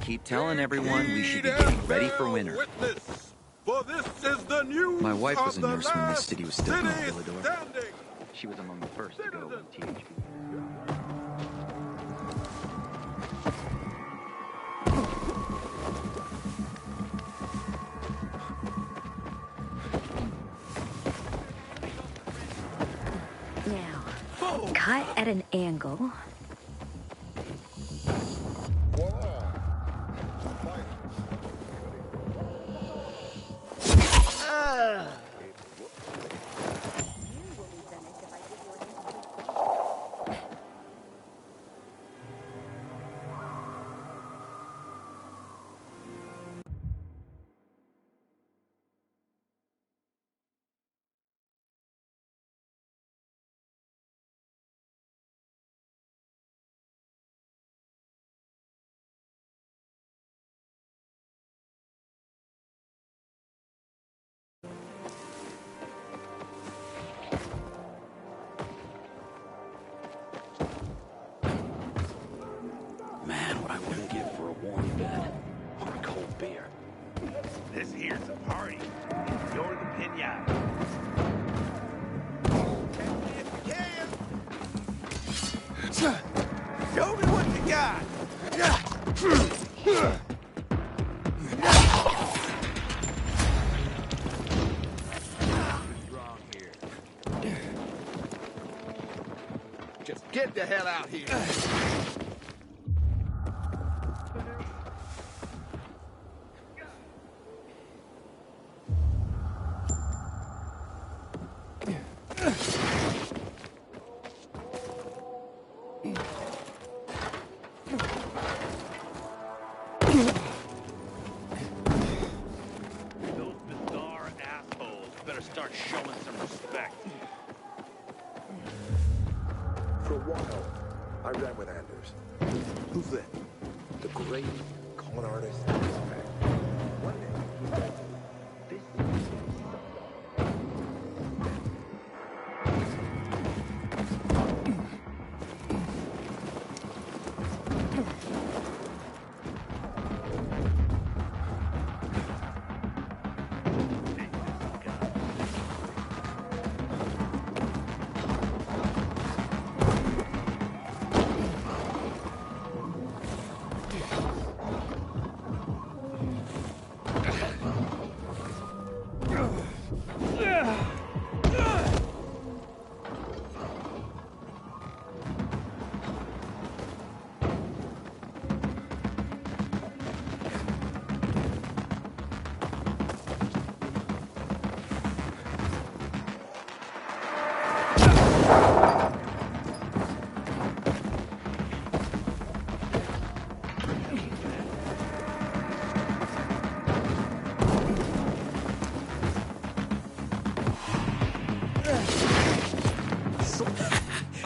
Keep telling everyone we should be getting ready for winter. For this is the news. My wife was a nurse when this city was still called Villador. She was among the first to go when THP. Now, cut at an angle. Man, what I wouldn't give for a warm bed or a cold beer. This here's a party. You're the pinata. Show me what you got. Wrong here. Just get the hell out here. For a while, I ran with Anders. Who's that? The great con artist and his man. One day, he said, this is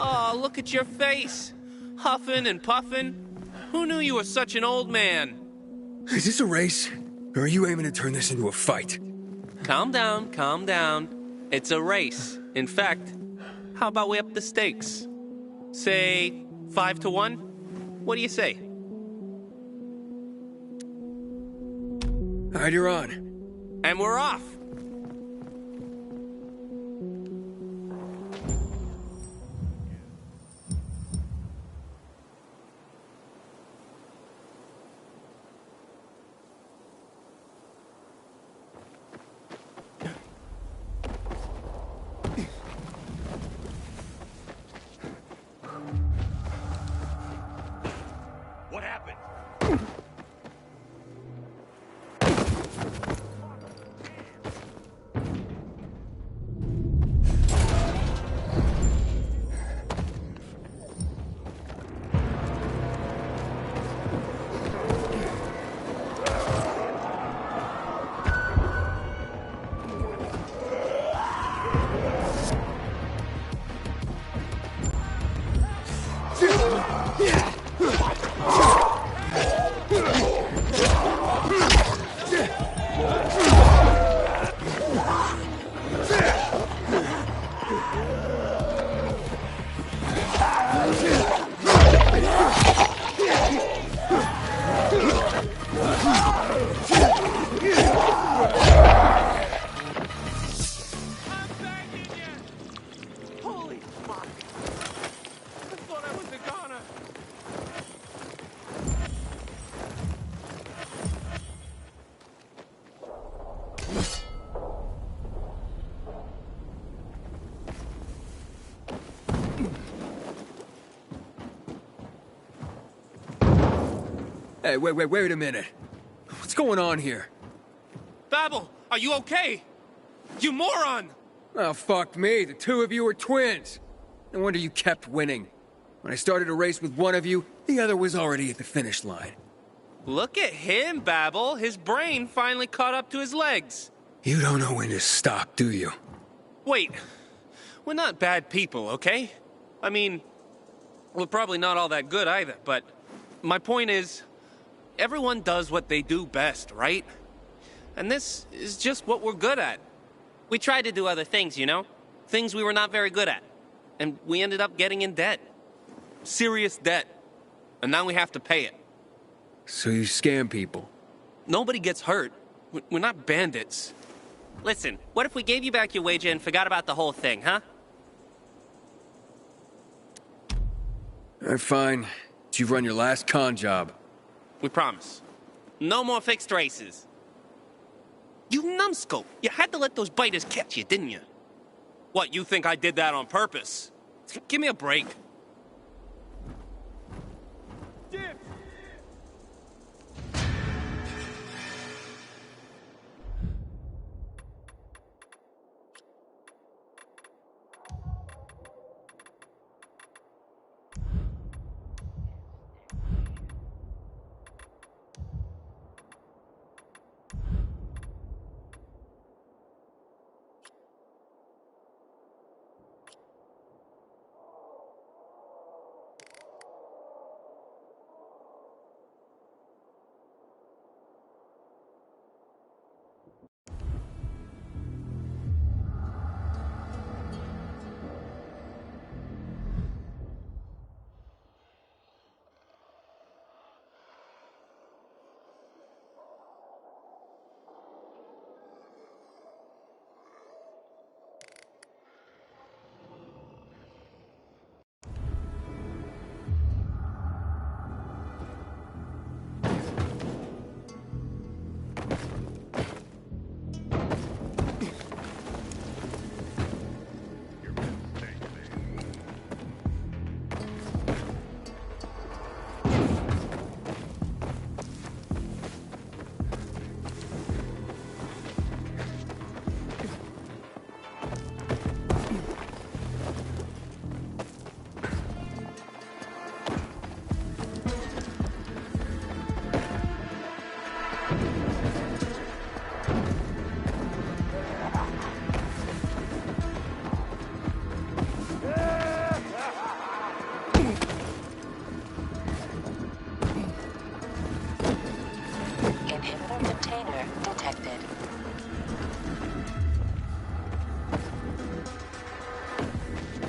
Oh, look at your face. Huffing and puffing. Who knew you were such an old man? Is this a race? Or are you aiming to turn this into a fight? Calm down, calm down. It's a race. In fact, how about we up the stakes? Say 5-1? What do you say? All right, you're on. And we're off. What happened? Holy fuck! I thought I was a goner. Hey, wait a minute. What's going on here? Babel, are you okay? You moron! Oh, fuck me. The two of you are twins. No wonder you kept winning. When I started a race with one of you, the other was already at the finish line. Look at him, Babel. His brain finally caught up to his legs. You don't know when to stop, do you? Wait, we're not bad people, okay? I mean, we're probably not all that good either, but my point is, everyone does what they do best, right? And this is just what we're good at. We tried to do other things, you know? Things we were not very good at. And we ended up getting in debt. Serious debt. And now we have to pay it. So you scam people? Nobody gets hurt. We're not bandits. Listen, what if we gave you back your wager and forgot about the whole thing, huh? All right, fine. But you've run your last con job. We promise. No more fixed races. You numbskull. You had to let those biters catch you, didn't you? What, you think I did that on purpose? Give me a break.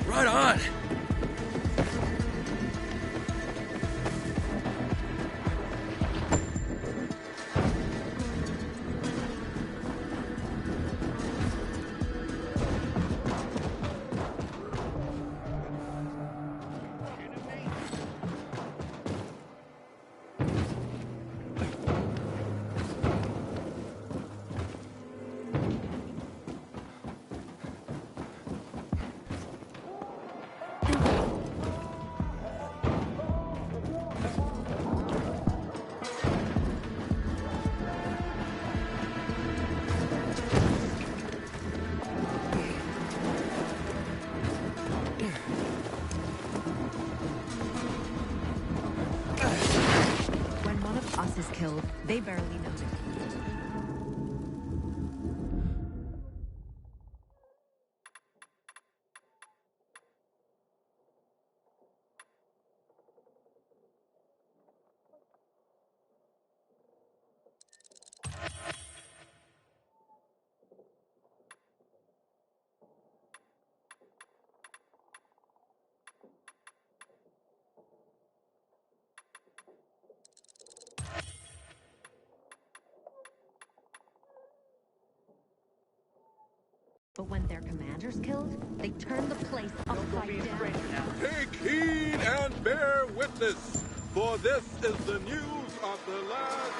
Right on. When one of us is killed, they barely notice. But when their commander's killed, they turn the place upside down. Take heed and bear witness, for this is the news of the last...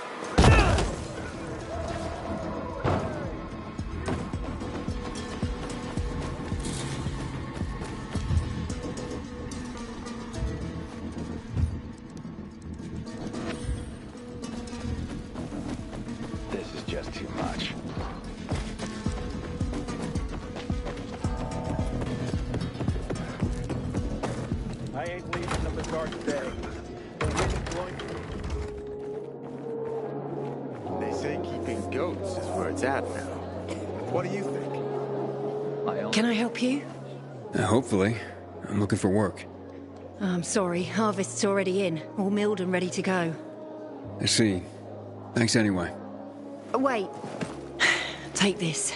This is just too much. I ain't leaving the bazaar today. The wind's blowing. They say keeping goats is where it's at now. What do you think? Can I help you? Hopefully. I'm looking for work. I'm sorry, harvest's already in, all milled and ready to go. I see. Thanks anyway. Wait. Take this.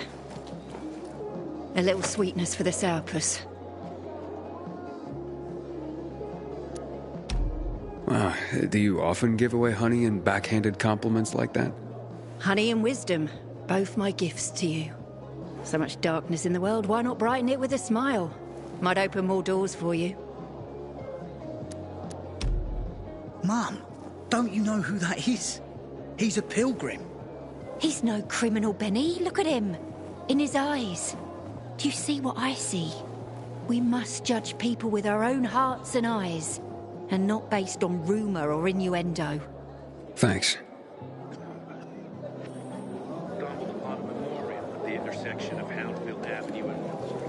A little sweetness for the sourpuss. Wow, do you often give away honey and backhanded compliments like that? Honey and wisdom, both my gifts to you. So much darkness in the world, why not brighten it with a smile? Might open more doors for you. Mum, don't you know who that is? He's a pilgrim. He's no criminal, Benny. Look at him. In his eyes. Do you see what I see? We must judge people with our own hearts and eyes, and not based on rumor or innuendo. Thanks. Stumbled upon a memorial at the intersection of Houndfield Avenue and Mill Street.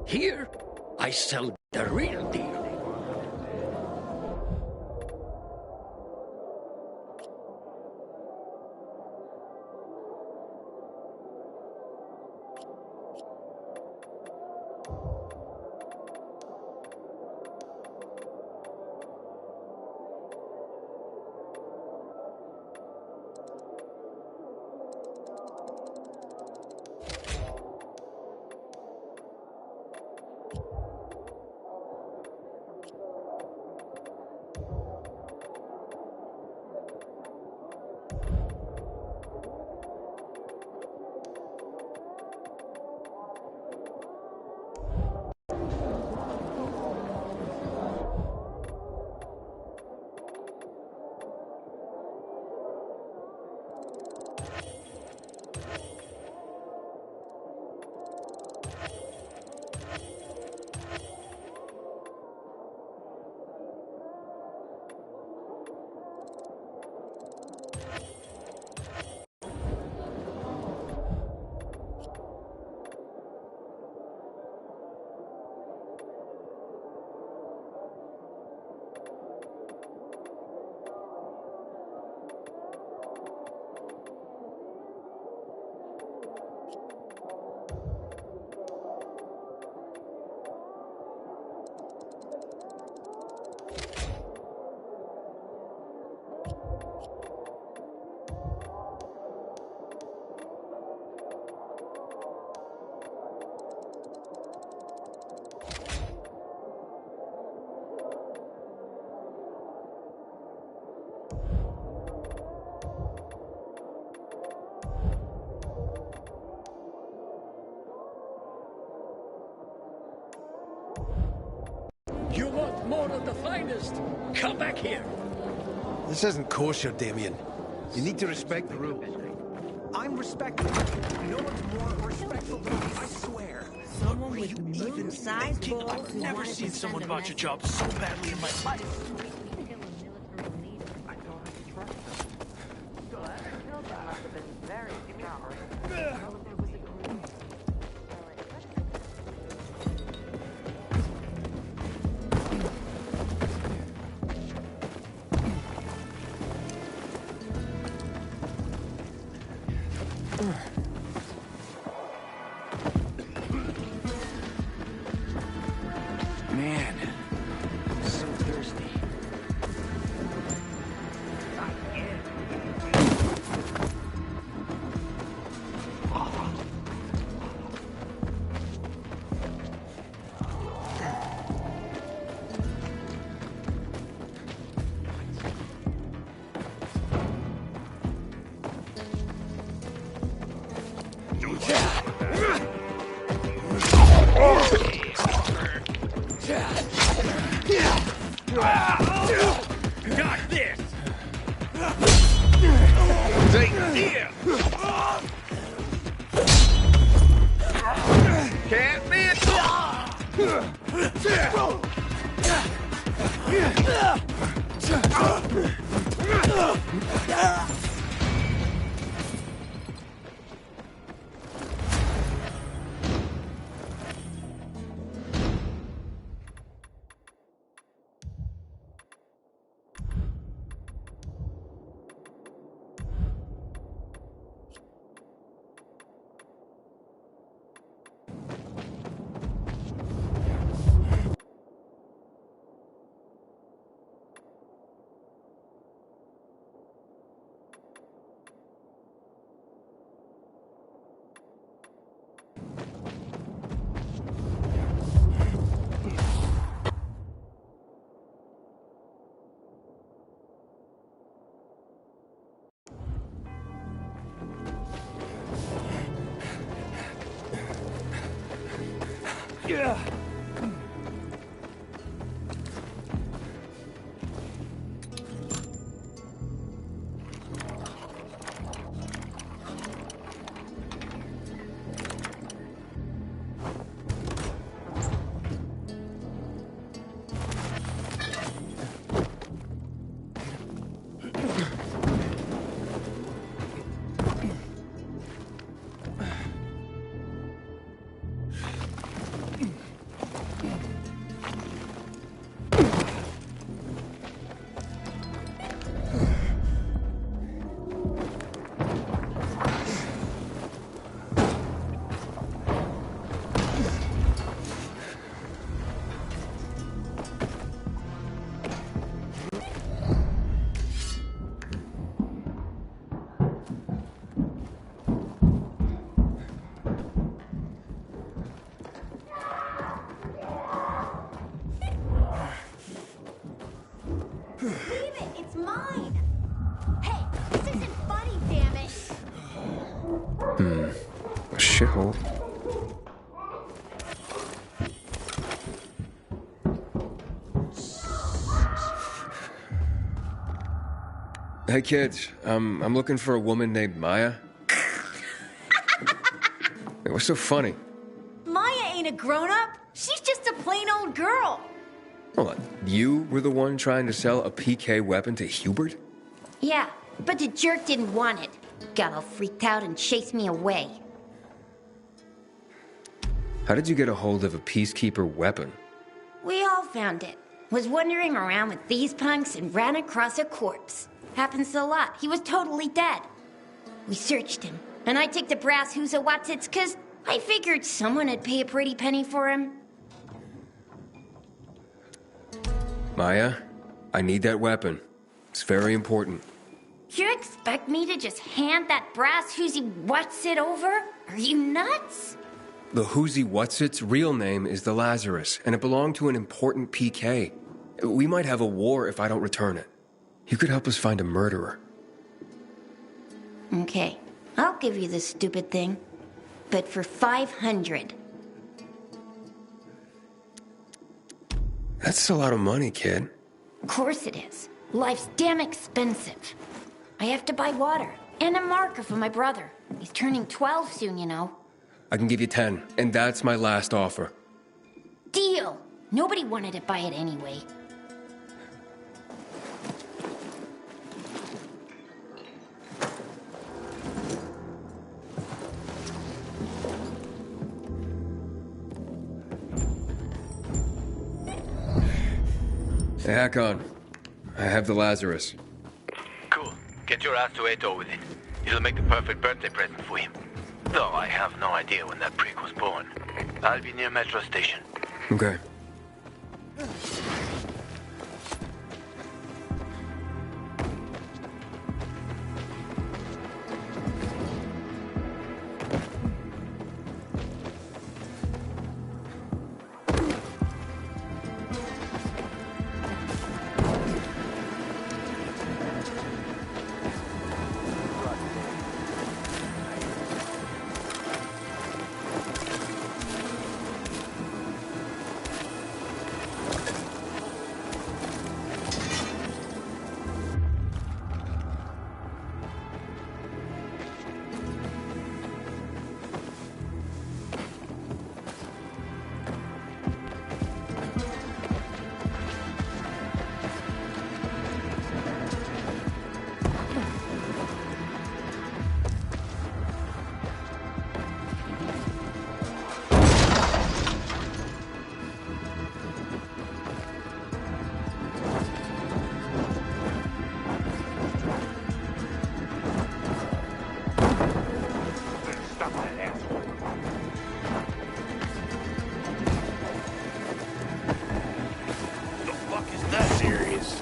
Here, I sell the real deal. more of the finest. Come back here. This isn't kosher, Damien. You need to respect the rules. I'm respectful. No one's more respectful than me, I swear. Someone with moon-sized balls. I've never seen someone botch a job so badly in my life. Man, I'm so thirsty. Got this! Can't miss! Leave it! It's mine! Hey, this isn't funny, damn it! A shithole. Hey kids, I'm looking for a woman named Maya. Hey, what's so funny? Maya ain't a grown-up. She's just a plain old girl. Hold on, you were the one trying to sell a PK weapon to Hubert? Yeah, but the jerk didn't want it. Got all freaked out and chased me away. How did you get a hold of a Peacekeeper weapon? We all found it. Was wandering around with these punks and ran across a corpse. Happens a lot. He was totally dead. We searched him, and I took the brass who's a Watsits, 'cause I figured someone would pay a pretty penny for him. Maya, I need that weapon. It's very important. You expect me to just hand that brass whoozy Watsit over? Are you nuts? The Whoozy Whatsit's real name is the Lazarus, and it belonged to an important PK. We might have a war if I don't return it. You could help us find a murderer. Okay, I'll give you this stupid thing. But for 500. That's a lot of money, kid. Of course it is. Life's damn expensive. I have to buy water and a marker for my brother. He's turning 12 soon, you know. I can give you 10, and that's my last offer. Deal! Nobody wanted to buy it anyway. Hey, Hakon. I have the Lazarus. Cool. Get your ass to Ato with it. It'll make the perfect birthday present for him. Though I have no idea when that prick was born. I'll be near Metro Station. Okay.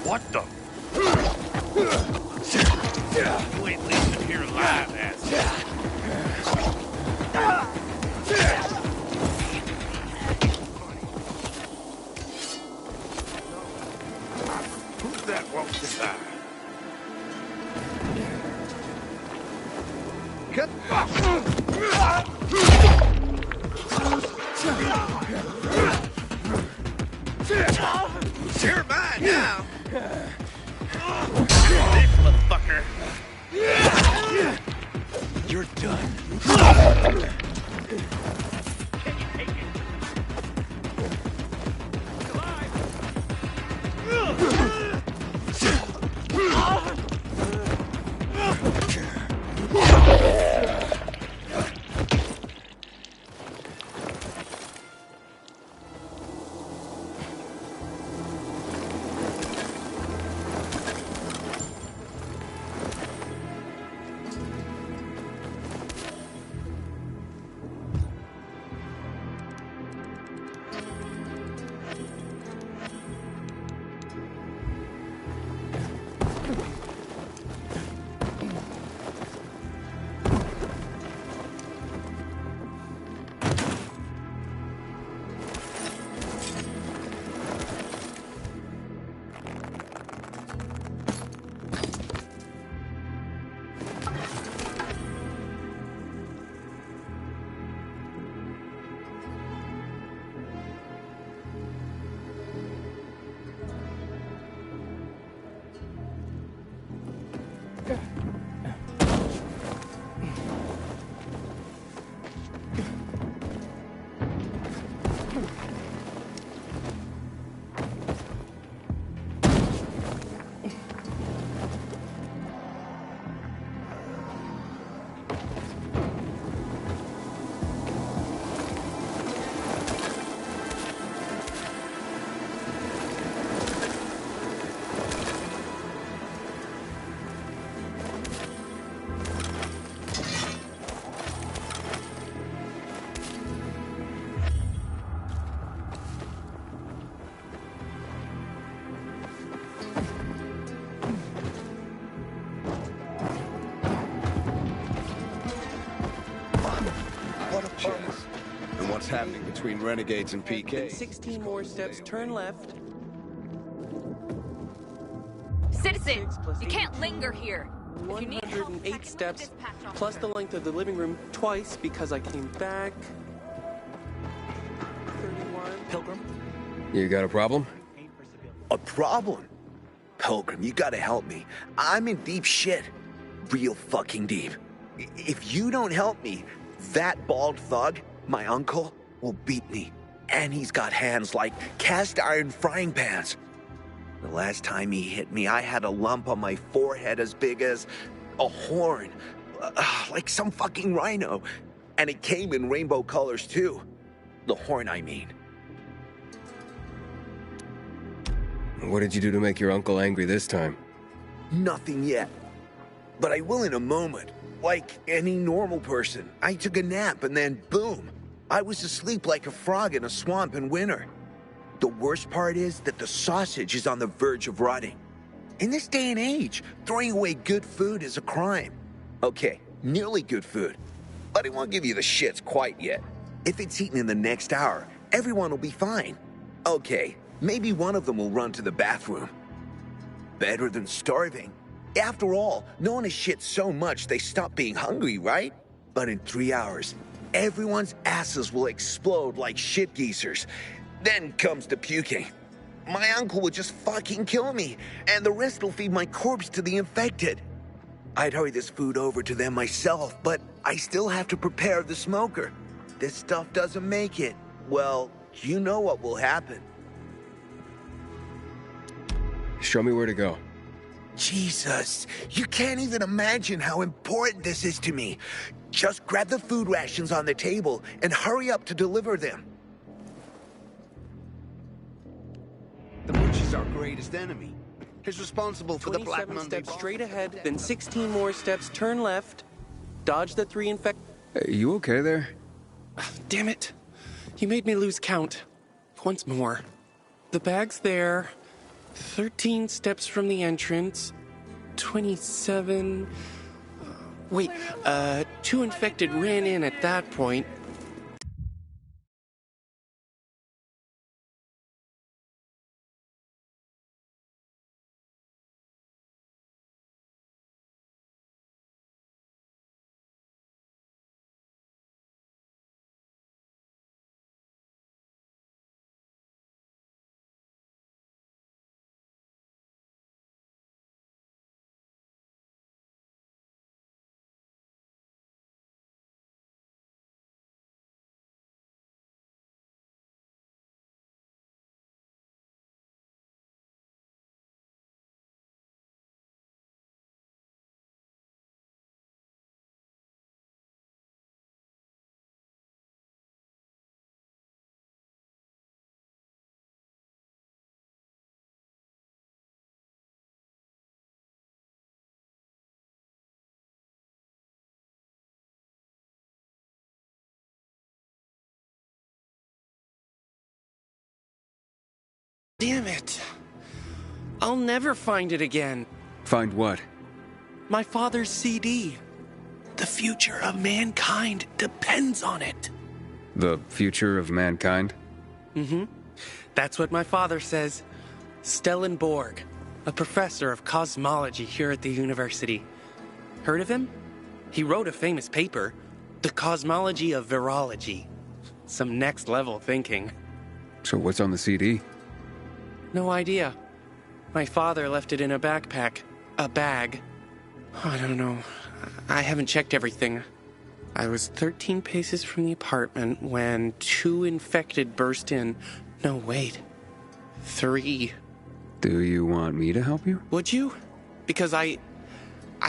What the? You ain't leaving here alive, ass. Who's that walking beside? Cut. You're mine now. This motherfucker. You're done. Can you take it? And what's happening between Renegades and PK? 16 more steps, turn left. Citizen, you can't linger here. 108 steps, plus the length of the living room twice because I came back. 31. Pilgrim? You got a problem? A problem? Pilgrim, you gotta help me. I'm in deep shit. Real fucking deep. If you don't help me, that bald thug, my uncle, will beat me. And he's got hands like cast iron frying pans. The last time he hit me, I had a lump on my forehead as big as a horn. Like some fucking rhino. And it came in rainbow colors too. The horn, I mean. What did you do to make your uncle angry this time? Nothing yet. But I will in a moment. Like any normal person. I took a nap and then boom. I was asleep like a frog in a swamp in winter. The worst part is that the sausage is on the verge of rotting. In this day and age, throwing away good food is a crime. Okay, nearly good food. But I won't give you the shits quite yet. If it's eaten in the next hour, everyone will be fine. Okay, maybe one of them will run to the bathroom. Better than starving. After all, no one has shit so much they stop being hungry, right? But in 3 hours, everyone's asses will explode like shit geezers. Then comes the puking. My uncle would just fucking kill me, and the rest will feed my corpse to the infected. I'd hurry this food over to them myself, but I still have to prepare the smoker. This stuff doesn't make it. Well, you know what will happen. Show me where to go. Jesus, you can't even imagine how important this is to me. Just grab the food rations on the table and hurry up to deliver them. The Butch is our greatest enemy. He's responsible for the Black 27 Monday steps straight ahead, then 16 more steps, turn left, dodge the 3 infect... You okay there? Damn it. You made me lose count. Once more. The bag's there. 13 steps from the entrance. 27... Wait, 2 infected ran in at that point. Damn it. I'll never find it again. Find what? My father's CD. The future of mankind depends on it. The future of mankind? Mm-hmm. That's what my father says. Stellenborg, a professor of cosmology here at the university. Heard of him? He wrote a famous paper, The Cosmology of Virology. Some next-level thinking. So what's on the CD? No idea. My father left it in a backpack. A bag. I don't know. I haven't checked everything. I was 13 paces from the apartment when 2 infected burst in. No, wait. 3. Do you want me to help you? Would you? Because I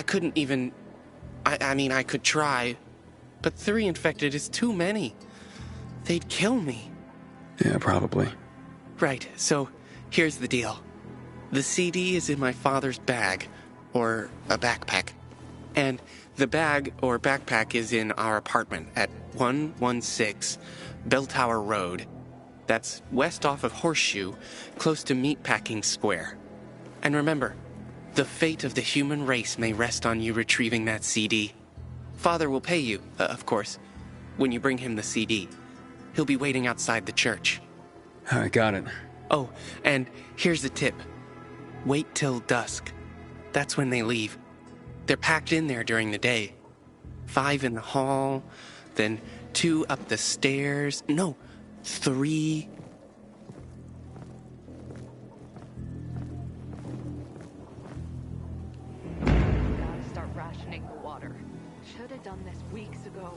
couldn't even... I mean, I could try. But 3 infected is too many. They'd kill me. Yeah, probably. Right, so... Here's the deal. The CD is in my father's bag, or a backpack. And the bag or backpack is in our apartment at 116 Bell Tower Road. That's west off of Horseshoe, close to Meatpacking Square. And remember, the fate of the human race may rest on you retrieving that CD. Father will pay you, of course, when you bring him the CD. He'll be waiting outside the church. I got it. Oh, and here's the tip. Wait till dusk. That's when they leave. They're packed in there during the day. 5 in the hall, then 2 up the stairs. No, 3. rationing the water. Should have done this weeks ago.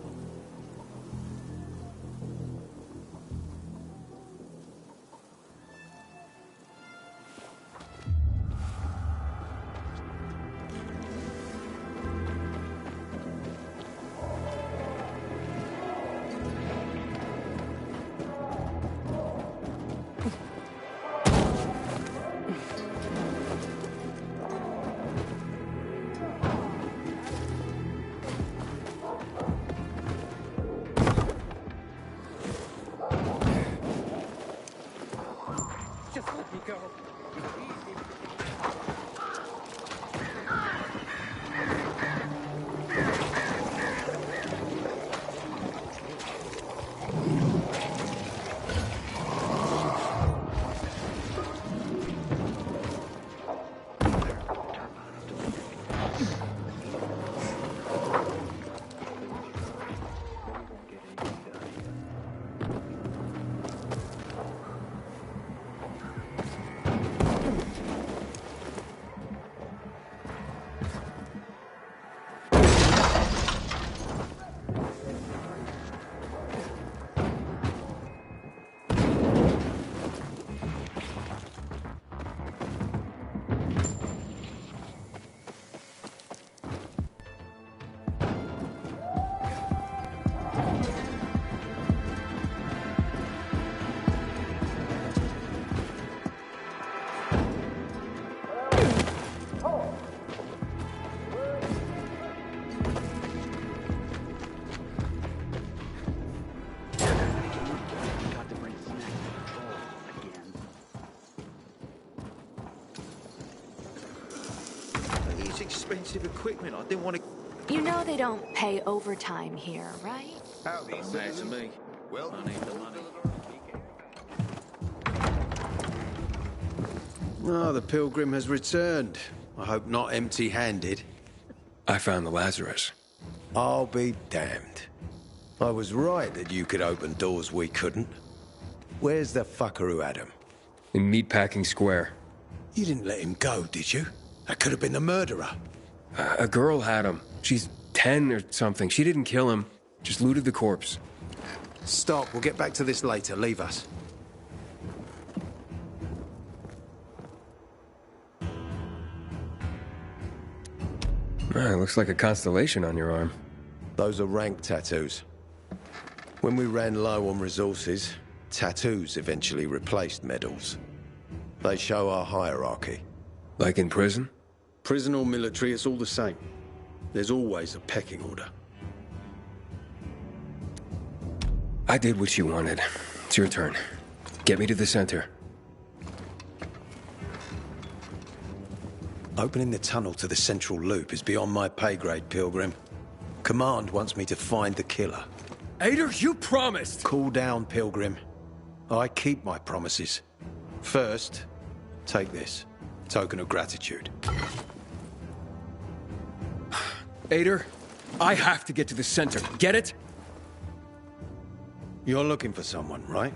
Expensive equipment. I didn't want to. You know they don't pay overtime here, right? Howdy, to me. Well, I need the money. Oh, the pilgrim has returned. I hope not empty-handed. I found the Lazarus. I'll be damned. I was right that you could open doors we couldn't. Where's the fucker who had him? In Meatpacking Square. You didn't let him go, did you? That could have been the murderer. A girl had him. She's 10 or something. She didn't kill him. Just looted the corpse. Stop. We'll get back to this later. Leave us. Looks like a constellation on your arm. Those are rank tattoos. When we ran low on resources, tattoos eventually replaced medals. They show our hierarchy. Like in prison? Prison or military, it's all the same. There's always a pecking order. I did what you wanted. It's your turn. Get me to the center. Opening the tunnel to the central loop is beyond my pay grade, Pilgrim. Command wants me to find the killer. Ader, you promised! Cool down, Pilgrim. I keep my promises. First, take this. Token of gratitude. Ader, I have to get to the center. Get it? You're looking for someone, right?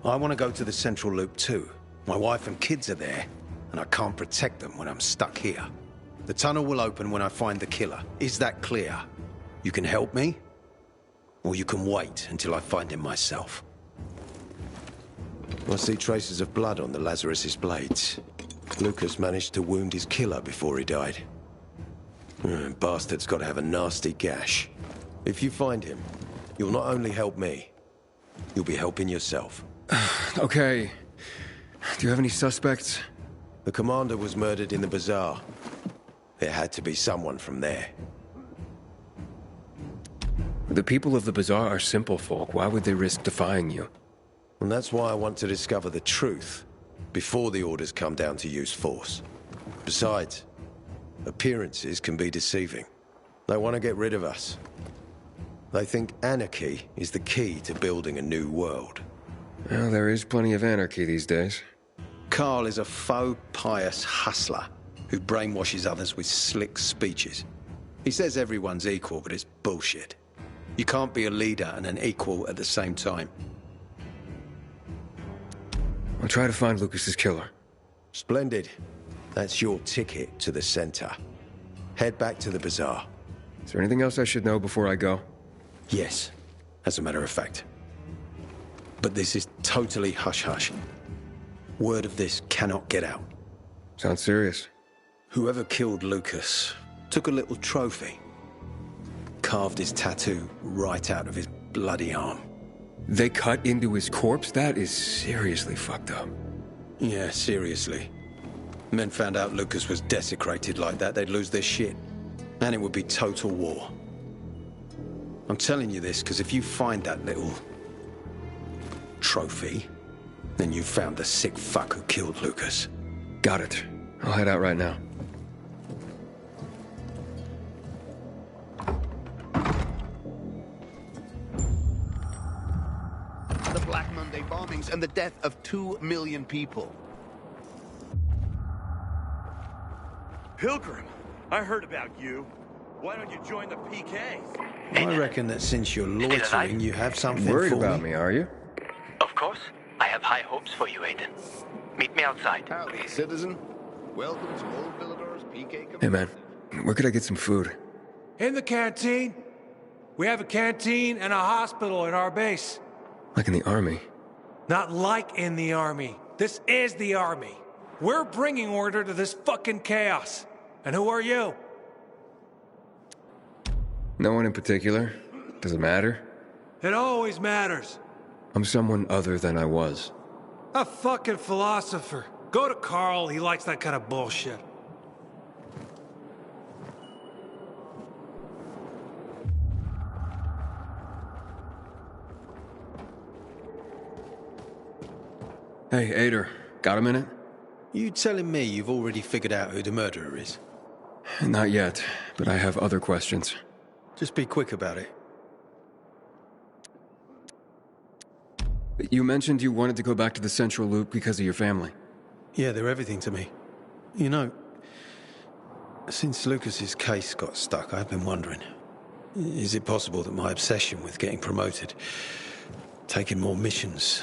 I want to go to the central loop too. My wife and kids are there, and I can't protect them when I'm stuck here. The tunnel will open when I find the killer. Is that clear? You can help me, or you can wait until I find him myself. I see traces of blood on the Lazarus's blades. Lucas managed to wound his killer before he died. Bastard's got to have a nasty gash. If you find him, you'll not only help me, you'll be helping yourself. Okay. Do you have any suspects? The commander was murdered in the bazaar. It had to be someone from there. The people of the bazaar are simple folk. Why would they risk defying you? And that's why I want to discover the truth before the orders come down to use force. Besides, appearances can be deceiving. They want to get rid of us. They think anarchy is the key to building a new world. Well, there is plenty of anarchy these days. Carl is a faux pious hustler who brainwashes others with slick speeches. He says everyone's equal, but it's bullshit. You can't be a leader and an equal at the same time. I'll try to find Lucas's killer. Splendid. That's your ticket to the center. Head back to the bazaar. Is there anything else I should know before I go? Yes, as a matter of fact. But this is totally hush-hush. Word of this cannot get out. Sounds serious. Whoever killed Lucas took a little trophy. Carved his tattoo right out of his bloody arm. They cut into his corpse? That is seriously fucked up. Yeah, seriously. Men found out Lucas was desecrated like that, they'd lose their shit. And it would be total war. I'm telling you this because if you find that little trophy, then you found the sick fuck who killed Lucas. Got it. I'll head out right now. The Black Monday bombings and the death of 2 million people. Pilgrim, I heard about you. Why don't you join the PKs? I reckon that since you're loitering, you have something Worried for about me, are you? Of course. I have high hopes for you, Aiden. Meet me outside. Howdy, citizen. Welcome to Old Villador's PK. Hey, man. Where could I get some food? In the canteen. We have a canteen and a hospital at our base. Like in the army? Not like in the army. This is the army. We're bringing order to this fucking chaos. And who are you? No one in particular. Does it matter? It always matters. I'm someone other than I was. A fucking philosopher. Go to Carl, he likes that kind of bullshit. Hey, Ader, got a minute? You telling me you've already figured out who the murderer is? Not yet, but I have other questions. Just be quick about it. You mentioned you wanted to go back to the Central Loop because of your family. Yeah, they're everything to me. You know, since Lucas's case got stuck, I've been wondering, is it possible that my obsession with getting promoted, taking more missions,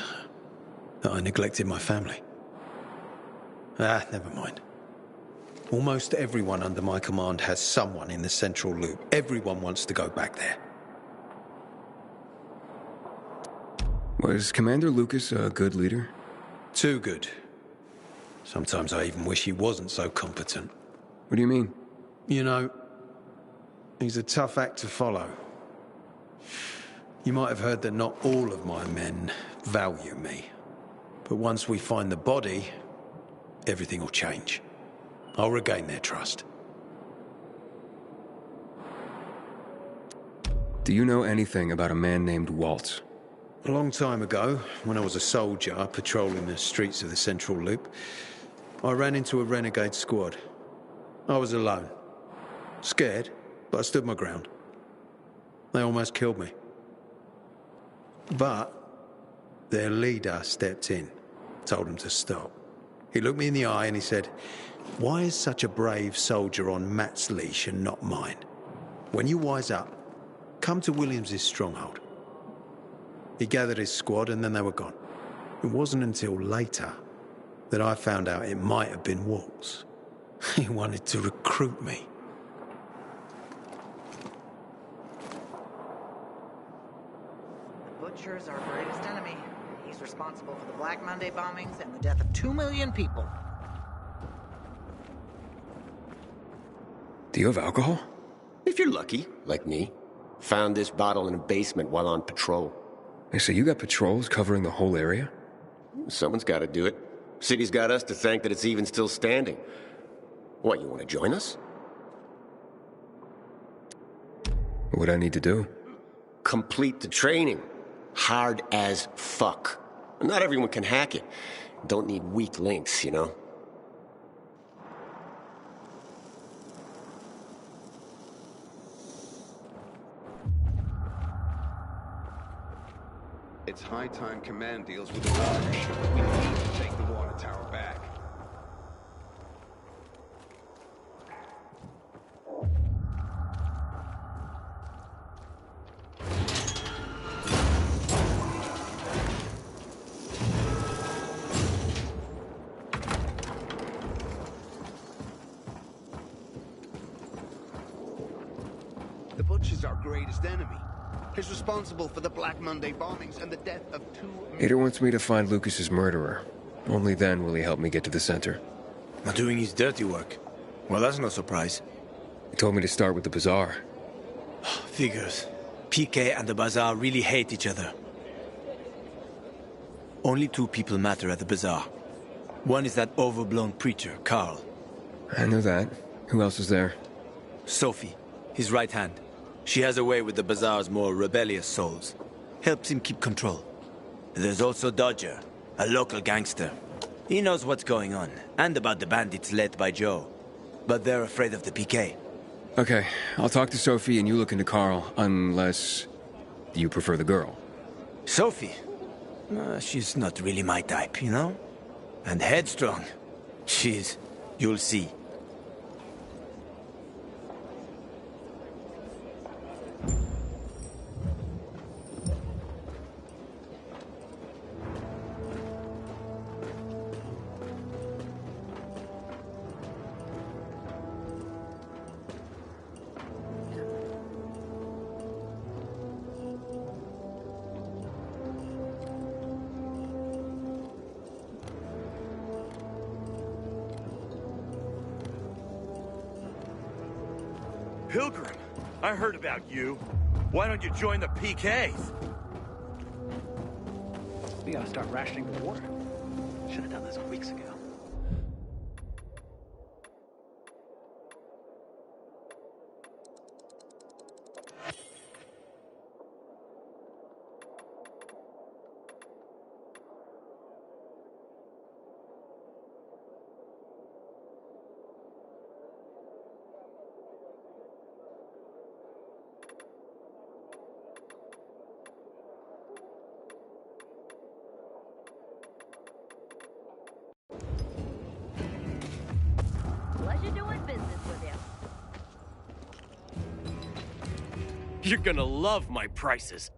that I neglected my family? Never mind. Almost everyone under my command has someone in the Central Loop. Everyone wants to go back there. Was Commander Lucas a good leader? Too good. Sometimes I even wish he wasn't so competent. What do you mean? You know, he's a tough act to follow. You might have heard that not all of my men value me. But once we find the body, everything will change. I'll regain their trust. Do you know anything about a man named Waltz? A long time ago, when I was a soldier patrolling the streets of the Central Loop, I ran into a renegade squad. I was alone. Scared, but I stood my ground. They almost killed me. But their leader stepped in, told them to stop. He looked me in the eye and he said, "Why is such a brave soldier on Matt's leash and not mine? When you wise up, come to Williams's stronghold." He gathered his squad and then they were gone. It wasn't until later that I found out it might have been Waltz. He wanted to recruit me. The Butcher's our greatest enemy. He's responsible for the Black Monday bombings and the death of 2 million people. Do you have alcohol? If you're lucky, like me. Found this bottle in a basement while on patrol. Hey, so you got patrols covering the whole area? Someone's got to do it. City's got us to thank that it's even still standing. What, you want to join us? What would I need to do? Complete the training. Hard as fuck. Not everyone can hack it. Don't need weak links, you know? It's high time Command deals with the water. We need to take the water tower back. Butch is our greatest enemy. He's responsible for the Black Monday bombings and the death of 2 Ader wants me to find Lucas's murderer. Only then will he help me get to the center. Not doing his dirty work. Well, that's no surprise. He told me to start with the bazaar. Figures. PK and the bazaar really hate each other. Only 2 people matter at the bazaar. One is that overblown preacher, Carl. I know that. Who else is there? Sophie, his right hand. She has a way with the bazaar's more rebellious souls. Helps him keep control. There's also Dodger, a local gangster. He knows what's going on, and about the bandits led by Joe. But they're afraid of the PK. Okay, I'll talk to Sophie and you look into Carl, unless you prefer the girl. Sophie? She's not really my type, you know? And headstrong. You'll see. Pilgrim, I heard about you. Why don't you join the PKs? We gotta start rationing the water. Should have done this weeks ago. Pleasure doing business with you. You're gonna love my prices.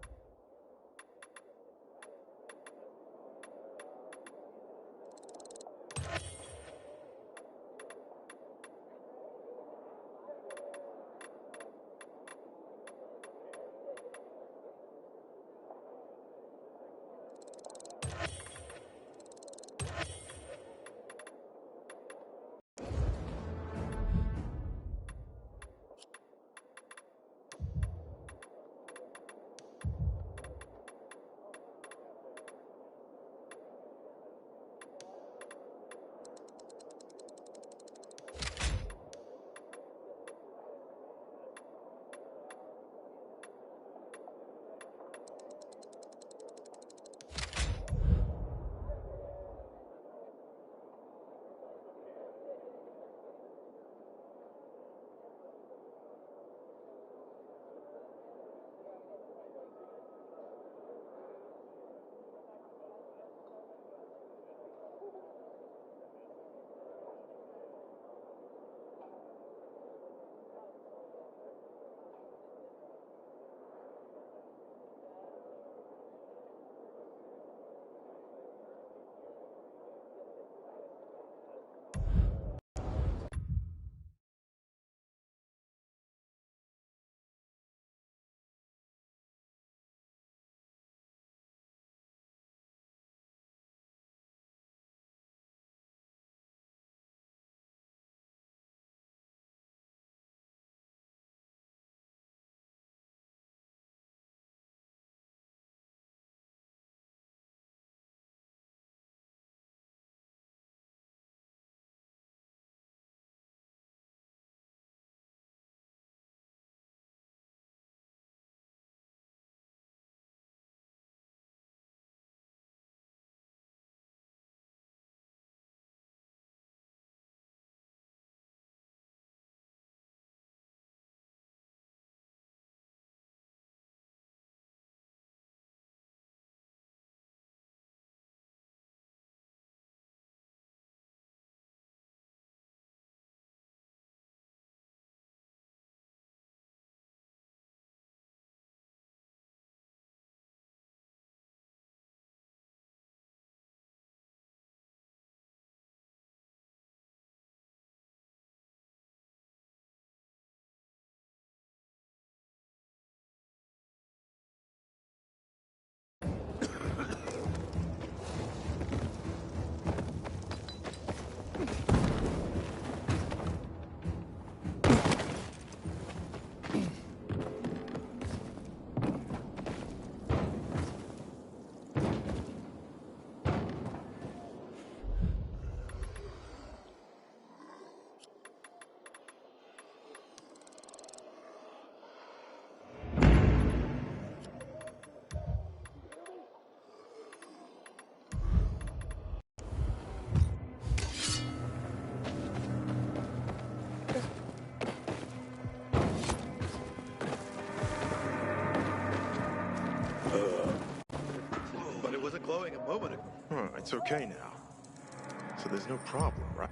It's okay now. So there's no problem, right?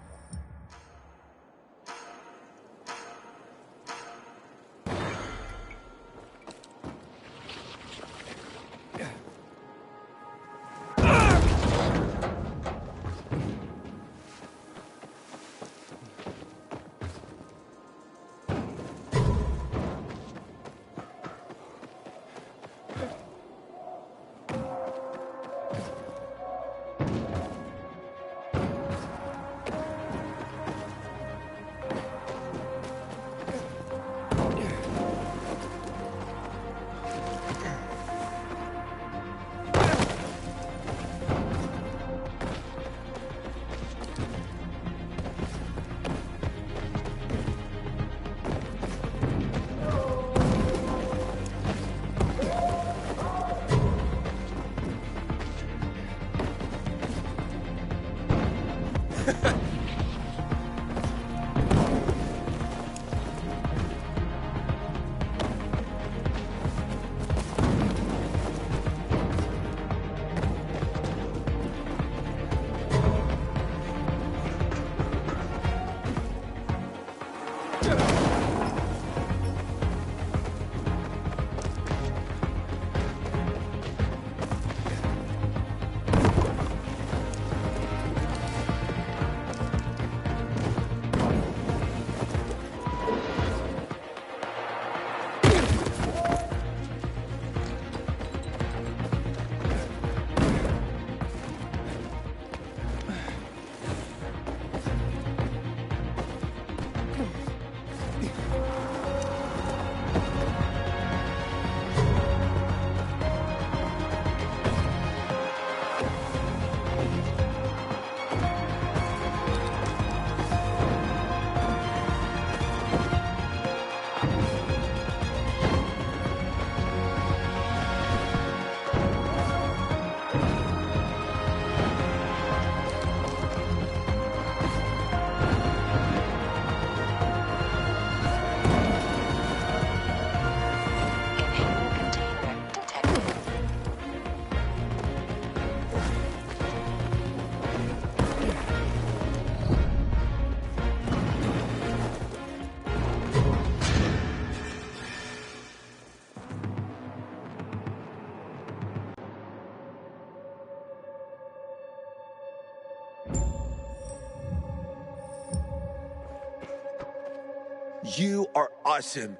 You are awesome.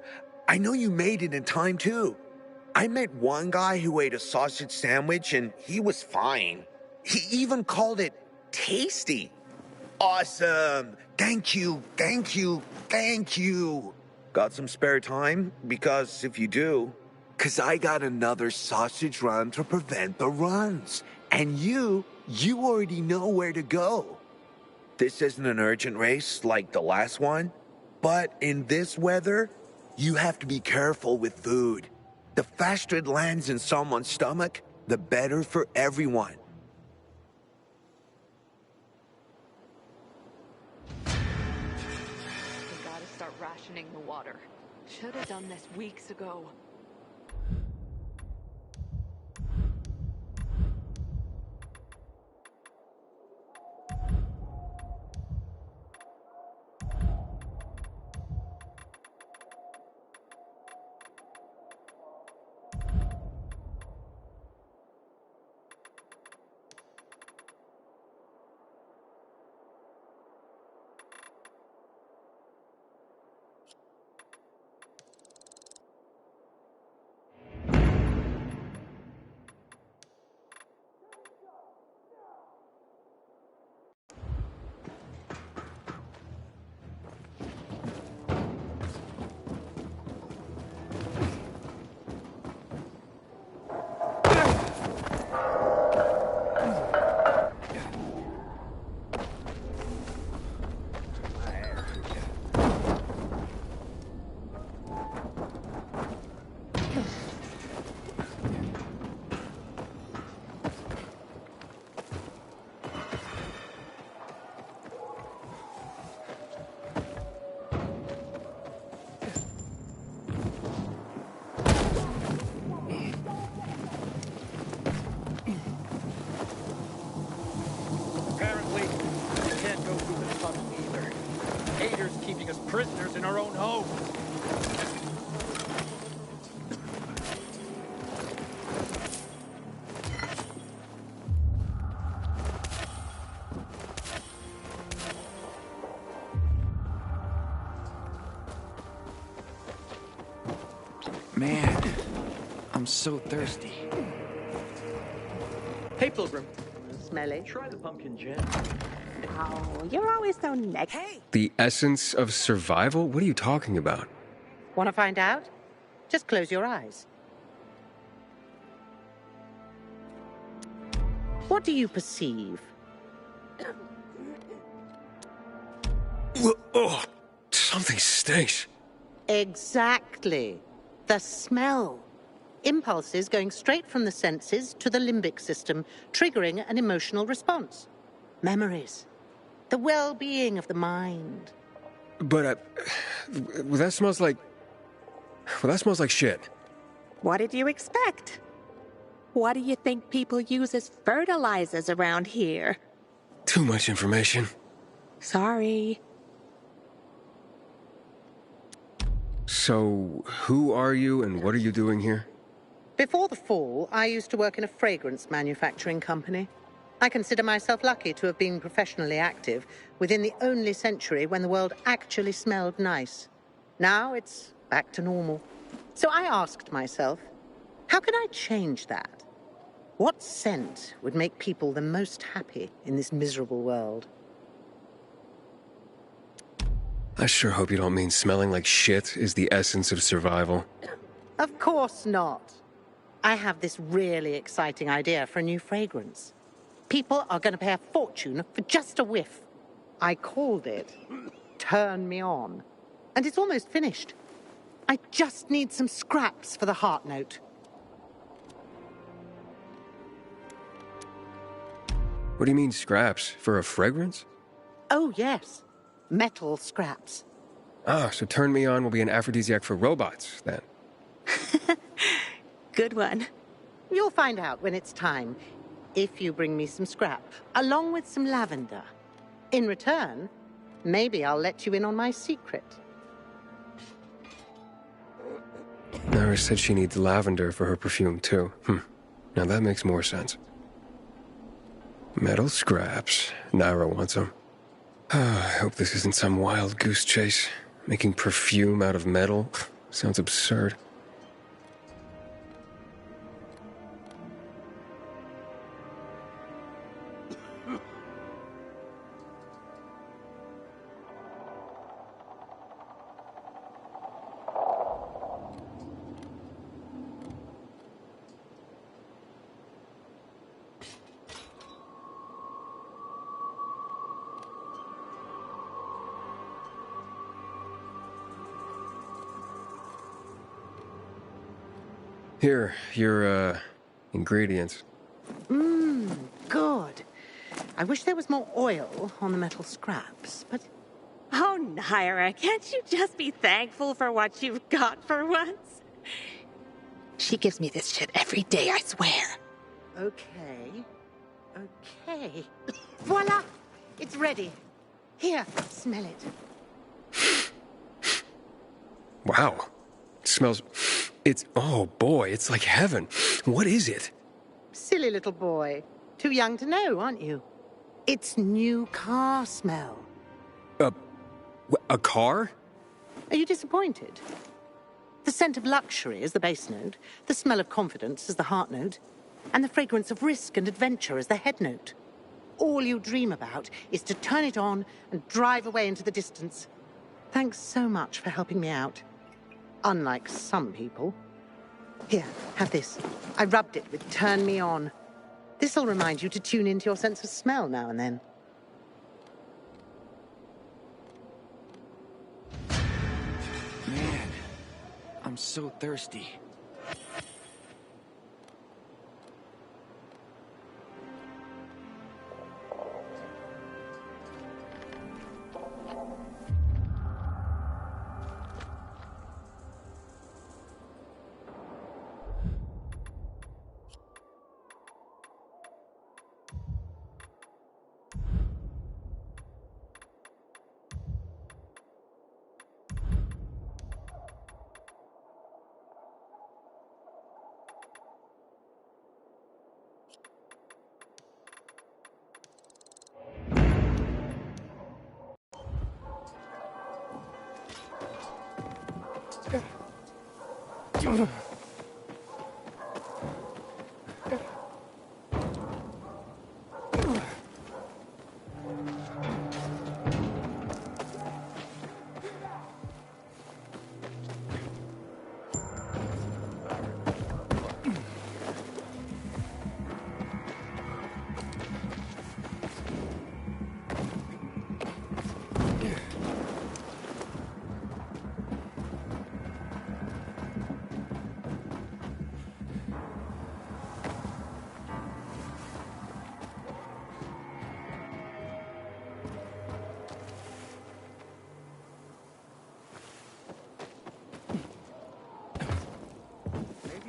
I know you made it in time, too. I met one guy who ate a sausage sandwich and he was fine. He even called it tasty. Awesome. Thank you, thank you, thank you. Got some spare time? Because if you do, 'cause I got another sausage run to prevent the runs. And you already know where to go. This isn't an urgent race like the last one, but in this weather, you have to be careful with food. The faster it lands in someone's stomach, the better for everyone. We gotta start rationing the water. Should have done this weeks ago. Man, I'm so thirsty. Hey, Pilgrim. Smelly. Try the pumpkin gin. Oh, you're always so next. Hey! The essence of survival? What are you talking about? Want to find out? Just close your eyes. What do you perceive? Oh, something stinks. Exactly. The smell. Impulses going straight from the senses to the limbic system, triggering an emotional response. Memories. The well-being of the mind. But, well, that smells like... Well, that smells like shit. What did you expect? What do you think people use as fertilizers around here? Too much information. Sorry. So, who are you and what are you doing here? Before the fall, I used to work in a fragrance manufacturing company. I consider myself lucky to have been professionally active within the only century when the world actually smelled nice. Now it's back to normal. So I asked myself, how can I change that? What scent would make people the most happy in this miserable world? I sure hope you don't mean smelling like shit is the essence of survival. Of course not. I have this really exciting idea for a new fragrance. People are going to pay a fortune for just a whiff. I called it Turn Me On. And it's almost finished. I just need some scraps for the heart note. What do you mean scraps? For a fragrance? Oh, yes. Metal scraps. Ah, so Turn Me On will be an aphrodisiac for robots, then. Good one. You'll find out when it's time, if you bring me some scrap, along with some lavender. In return, maybe I'll let you in on my secret. Nara said she needs lavender for her perfume, too. Now that makes more sense. Metal scraps. Nara wants them. I hope this isn't some wild goose chase. Making perfume out of metal sounds absurd. Here, your, ingredients. Good. I wish there was more oil on the metal scraps, but... Oh, Naira, can't you just be thankful for what you've got for once? She gives me this shit every day, I swear. Okay. Okay. Voila! It's ready. Here, smell it. Wow. It smells... Oh boy, it's like heaven. What is it? Silly little boy. Too young to know, aren't you? It's new car smell. A car? Are you disappointed? The scent of luxury is the base note, the smell of confidence is the heart note, and the fragrance of risk and adventure is the head note. All you dream about is to turn it on and drive away into the distance. Thanks so much for helping me out. Unlike some people. Here, have this. I rubbed it with Turn Me On. This'll remind you to tune into your sense of smell now and then. Man, I'm so thirsty. Maybe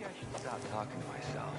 I should stop talking to myself.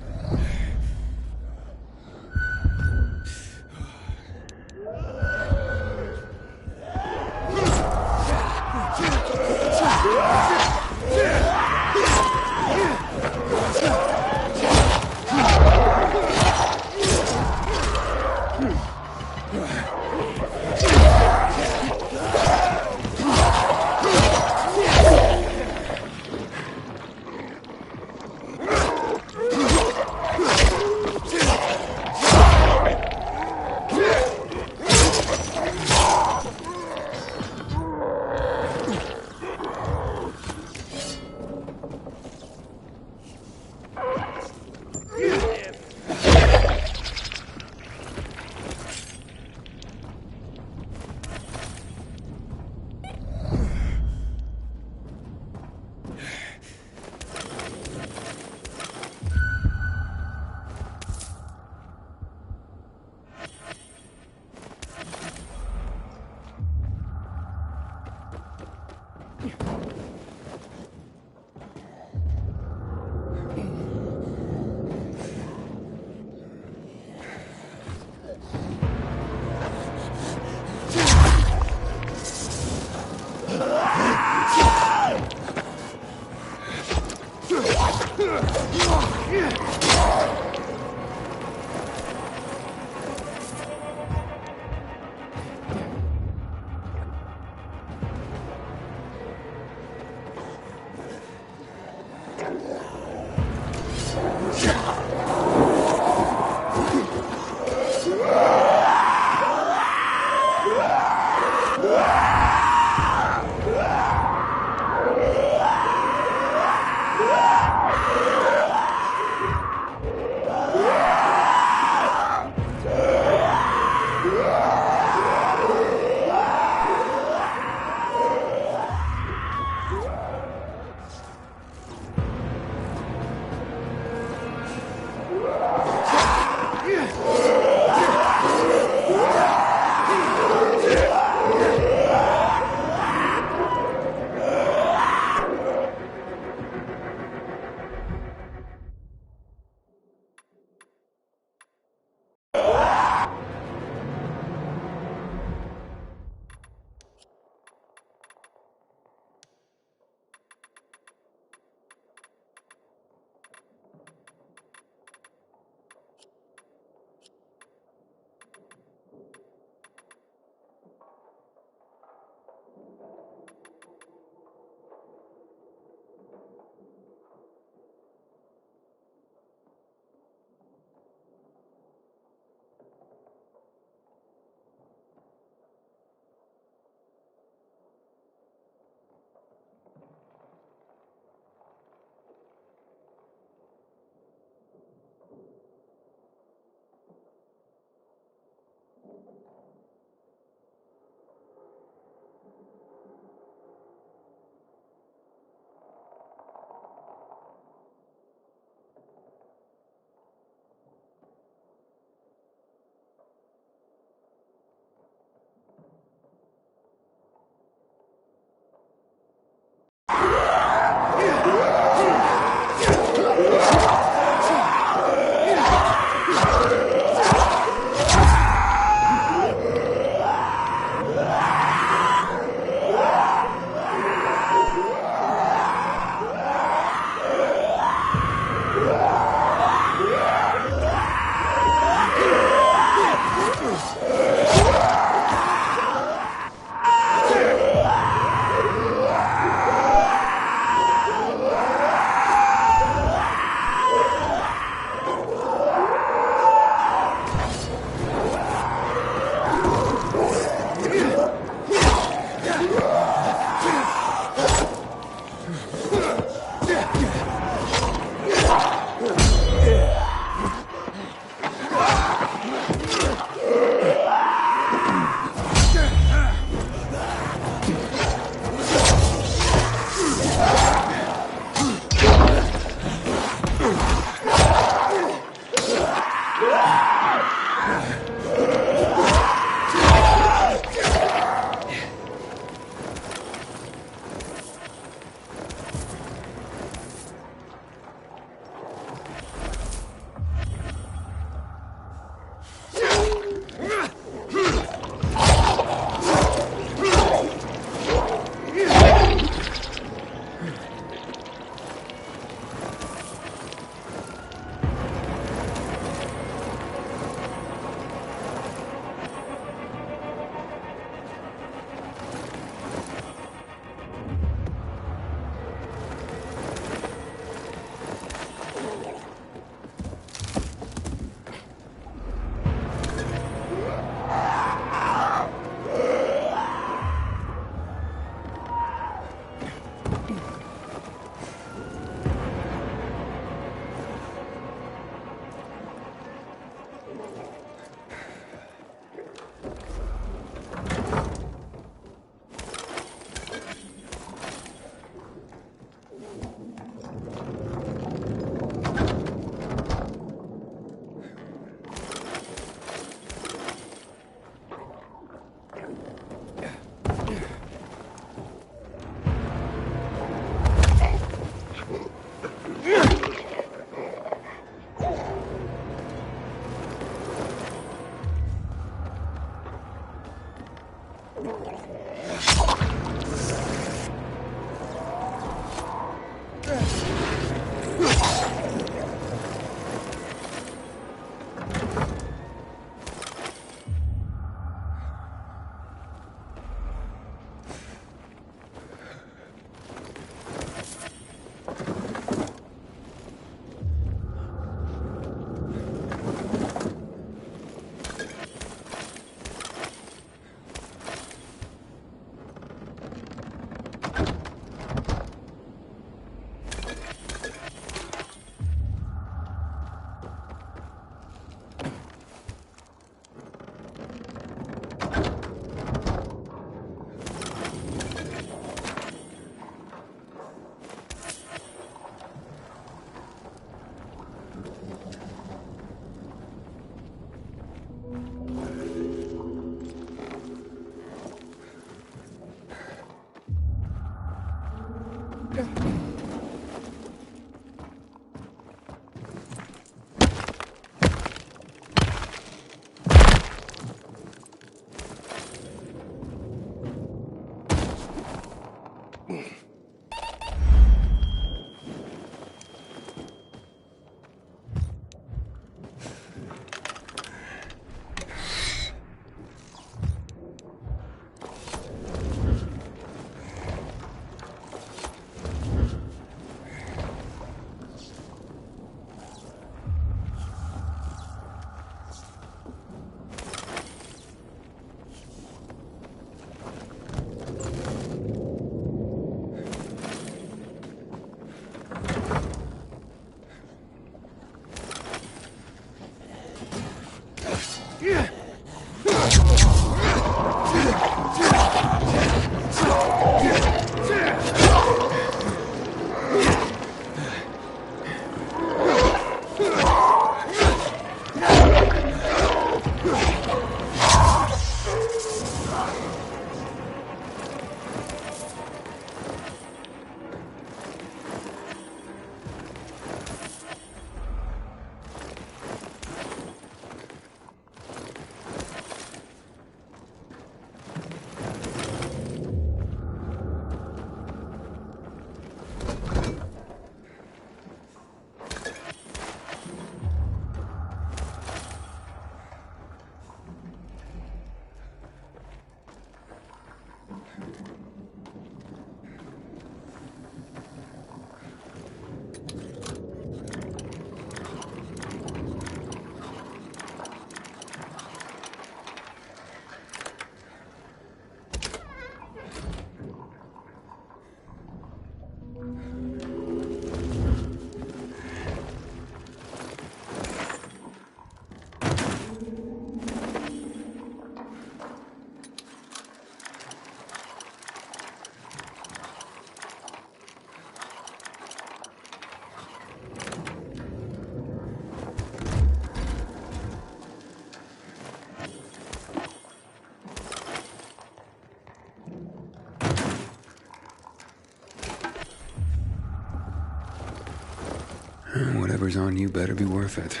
Whatever's on you better be worth it.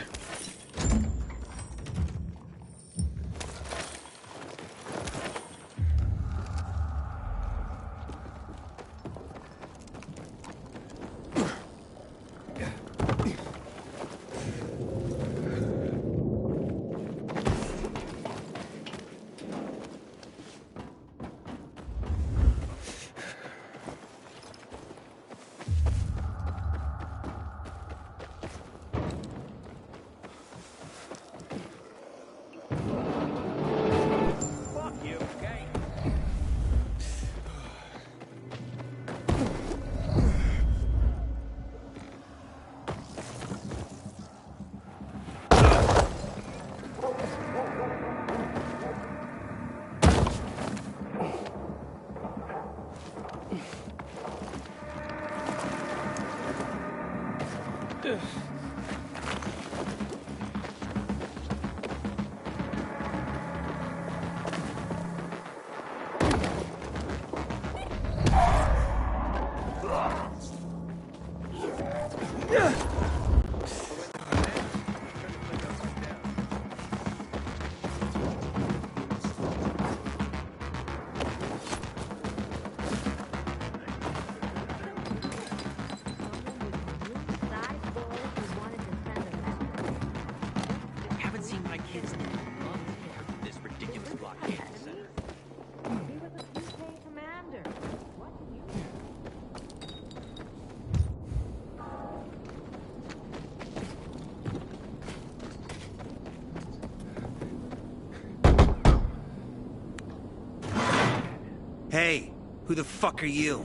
Hey, who the fuck are you?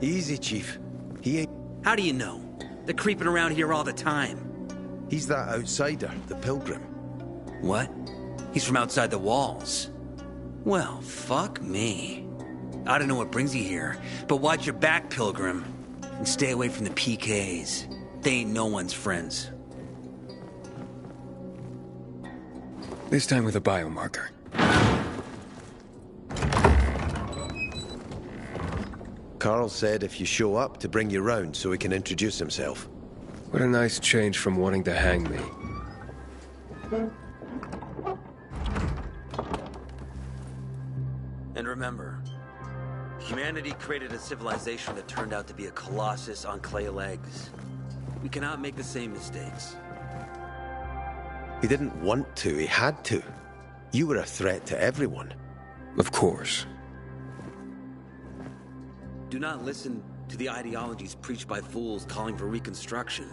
Easy, Chief. He ain't... How do you know? They're creeping around here all the time. He's that outsider, the Pilgrim. What? He's from outside the walls. Well, fuck me. I don't know what brings you here, but watch your back, Pilgrim. And stay away from the PKs. They ain't no one's friends. This time with a biomarker. Carl said if you show up to bring you round so he can introduce himself. What a nice change from wanting to hang me. And remember, humanity created a civilization that turned out to be a colossus on clay legs. We cannot make the same mistakes. He didn't want to, he had to. You were a threat to everyone. Of course. Do not listen to the ideologies preached by fools calling for reconstruction.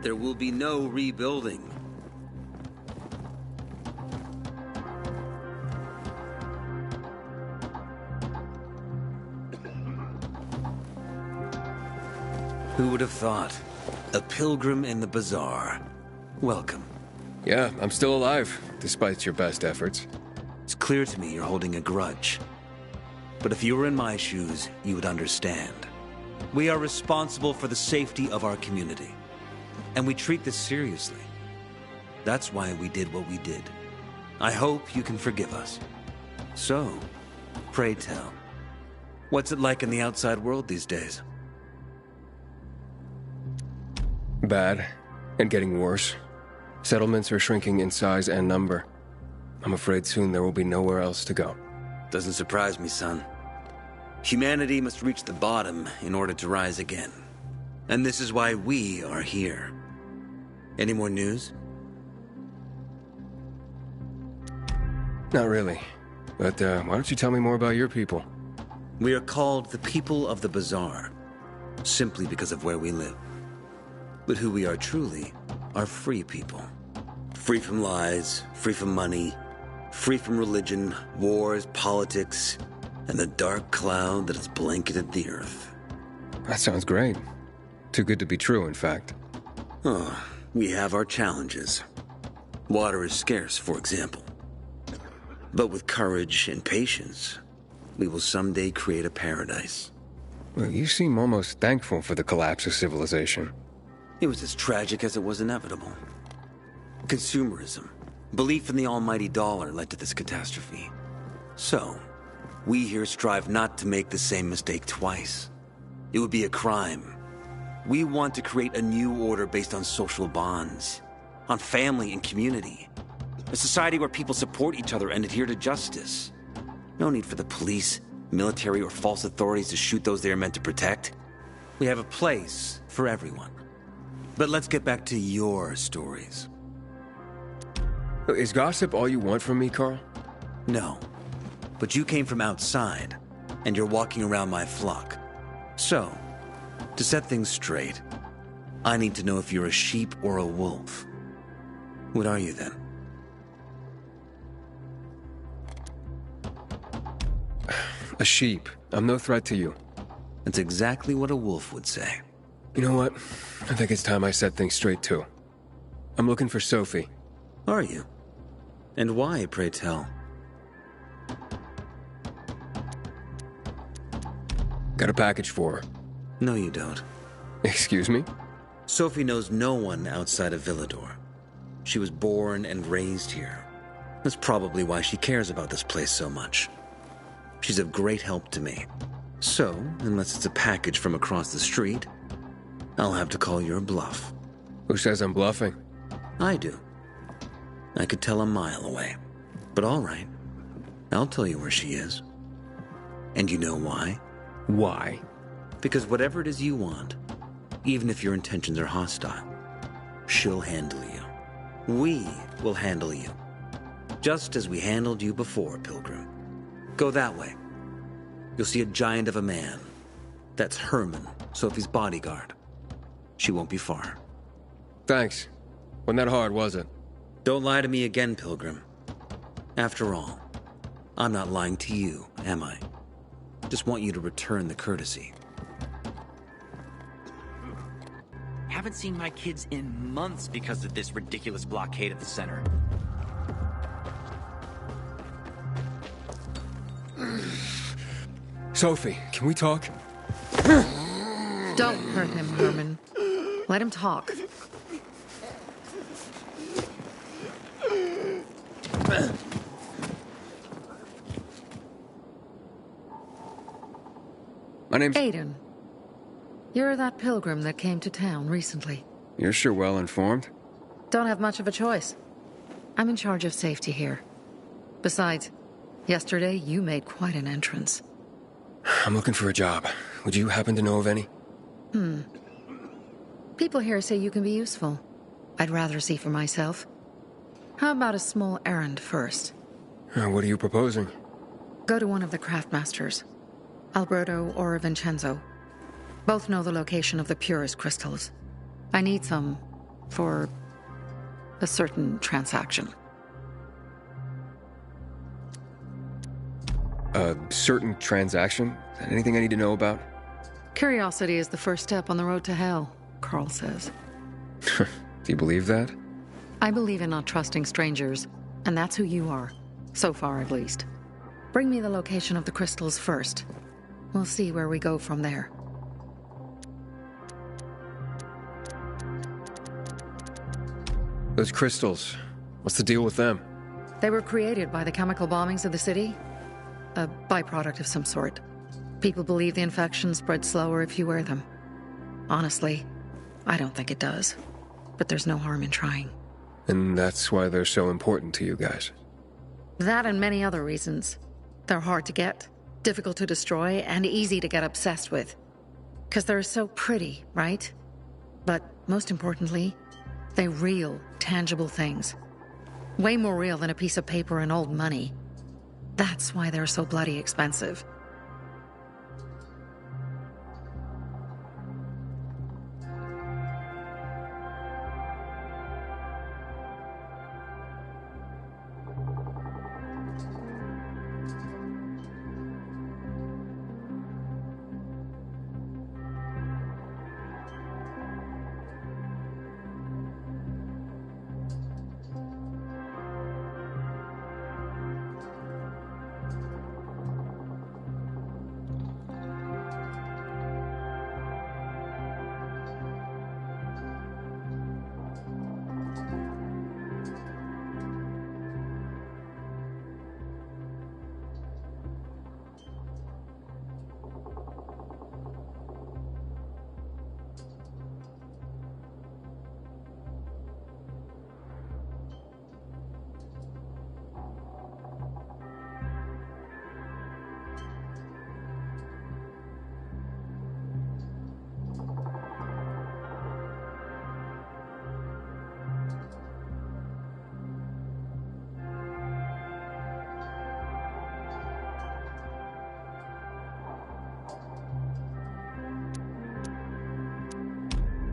There will be no rebuilding. Who would have thought? A pilgrim in the bazaar. Welcome. Yeah, I'm still alive, despite your best efforts. It's clear to me you're holding a grudge. But if you were in my shoes, you would understand. We are responsible for the safety of our community. And we treat this seriously. That's why we did what we did. I hope you can forgive us. So, pray tell, what's it like in the outside world these days? Bad, and getting worse. Settlements are shrinking in size and number. I'm afraid soon there will be nowhere else to go. Doesn't surprise me, son. Humanity must reach the bottom in order to rise again. And this is why we are here. Any more news? Not really. But why don't you tell me more about your people? We are called the People of the Bazaar, simply because of where we live. But who we are truly are free people. Free from lies, free from money, free from religion, wars, politics, and the dark cloud that has blanketed the earth. That sounds great. Too good to be true, in fact. Oh, we have our challenges. Water is scarce, for example. But with courage and patience, we will someday create a paradise. Well, you seem almost thankful for the collapse of civilization. It was as tragic as it was inevitable. Consumerism, belief in the almighty dollar led to this catastrophe. So, we here strive not to make the same mistake twice. It would be a crime. We want to create a new order based on social bonds, on family and community. A society where people support each other and adhere to justice. No need for the police, military, or false authorities to shoot those they are meant to protect. We have a place for everyone. But let's get back to your stories. Is gossip all you want from me, Carl? No. But you came from outside, and you're walking around my flock. So, to set things straight, I need to know if you're a sheep or a wolf. What are you then? A sheep. I'm no threat to you. That's exactly what a wolf would say. You know what? I think it's time I set things straight, too. I'm looking for Sophie. Are you? And why, pray tell? Got a package for her. No, you don't. Excuse me? Sophie knows no one outside of Villedor. She was born and raised here. That's probably why she cares about this place so much. She's of great help to me. So, unless it's a package from across the street, I'll have to call your bluff. Who says I'm bluffing? I do. I could tell a mile away. But all right. I'll tell you where she is. And you know why? Why? Because whatever it is you want, even if your intentions are hostile, she'll handle you. We will handle you. Just as we handled you before, Pilgrim. Go that way. You'll see a giant of a man. That's Herman, Sophie's bodyguard. She won't be far. Thanks. Wasn't that hard, was it? Don't lie to me again, Pilgrim. After all, I'm not lying to you, am I? Just want you to return the courtesy. Haven't seen my kids in months because of this ridiculous blockade at the center. Sophie, can we talk? Don't hurt him, Herman. Let him talk. My name's... Aiden. You're that pilgrim that came to town recently. You're sure well informed. Don't have much of a choice. I'm in charge of safety here. Besides, yesterday you made quite an entrance. I'm looking for a job. Would you happen to know of any? People here say you can be useful. I'd rather see for myself. How about a small errand first? What are you proposing? Go to one of the craftmasters. Alberto or Vincenzo. Both know the location of the purest crystals. I need some for a certain transaction. A certain transaction? Anything I need to know about? Curiosity is the first step on the road to hell, Carl says. Do you believe that? I believe in not trusting strangers, and that's who you are. So far, at least. Bring me the location of the crystals first. We'll see where we go from there. Those crystals, what's the deal with them? They were created by the chemical bombings of the city. A byproduct of some sort. People believe the infection spreads slower if you wear them. Honestly, I don't think it does. But there's no harm in trying. And that's why they're so important to you guys. That and many other reasons. They're hard to get, difficult to destroy, and easy to get obsessed with. Because they're so pretty, right? But most importantly, they're real, tangible things. Way more real than a piece of paper and old money. That's why they're so bloody expensive.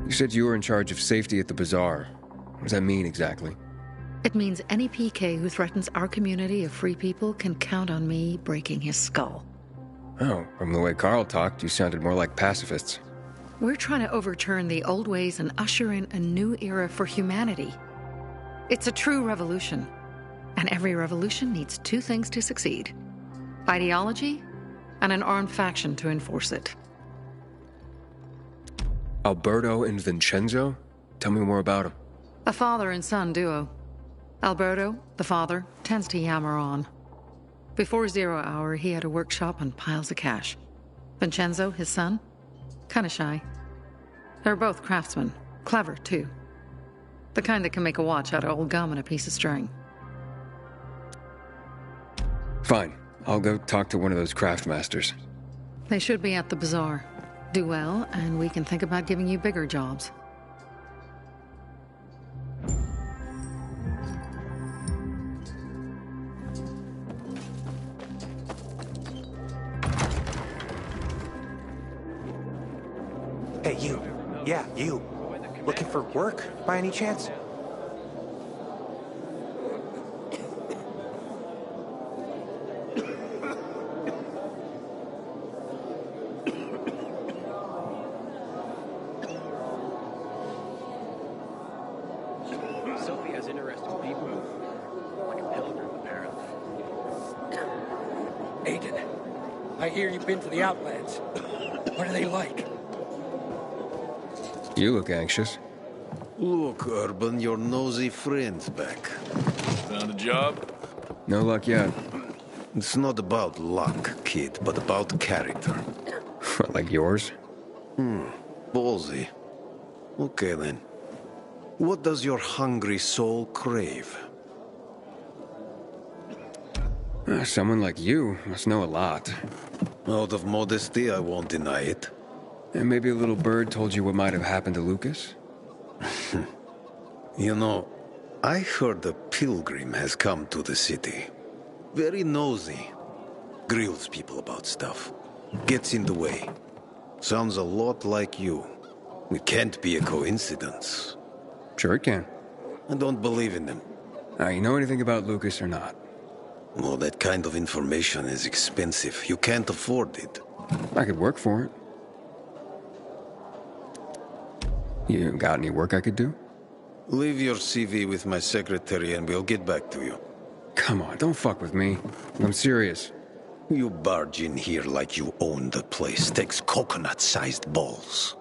You said you were in charge of safety at the bazaar. What does that mean exactly? It means any PK who threatens our community of free people can count on me breaking his skull. Oh, from the way Carl talked, you sounded more like pacifists. We're trying to overturn the old ways and usher in a new era for humanity. It's a true revolution. And every revolution needs two things to succeed: ideology and an armed faction to enforce it. Alberto and Vincenzo? Tell me more about them. A father and son duo. Alberto, the father, tends to yammer on. Before 0 hour, he had a workshop and piles of cash. Vincenzo, his son, kinda shy. They're both craftsmen, clever too. The kind that can make a watch out of old gum and a piece of string. Fine. I'll go talk to one of those craft masters. They should be at the bazaar. Do well, and we can think about giving you bigger jobs. Hey, you. Yeah, you. Looking for work, by any chance? Sophie has interesting people. Like a pilgrim, apparently. Aiden, I hear you've been to the Outlands. What are they like? You look anxious. Look, Urban, your nosy friend's back. Found a job? No luck yet. It's not about luck, kid, but about character. Like yours? Ballsy. Okay then. What does your hungry soul crave? Someone like you must know a lot. Out of modesty, I won't deny it. And maybe a little bird told you what might have happened to Lucas? You know, I heard a pilgrim has come to the city. Very nosy. Grills people about stuff. Gets in the way. Sounds a lot like you. It can't be a coincidence. Sure it can. I don't believe in them. You know anything about Lucas or not? Well, that kind of information is expensive. You can't afford it. I could work for it. You got any work I could do? Leave your CV with my secretary and we'll get back to you. Come on, don't fuck with me. I'm serious. You barge in here like you own the place. Takes coconut-sized balls.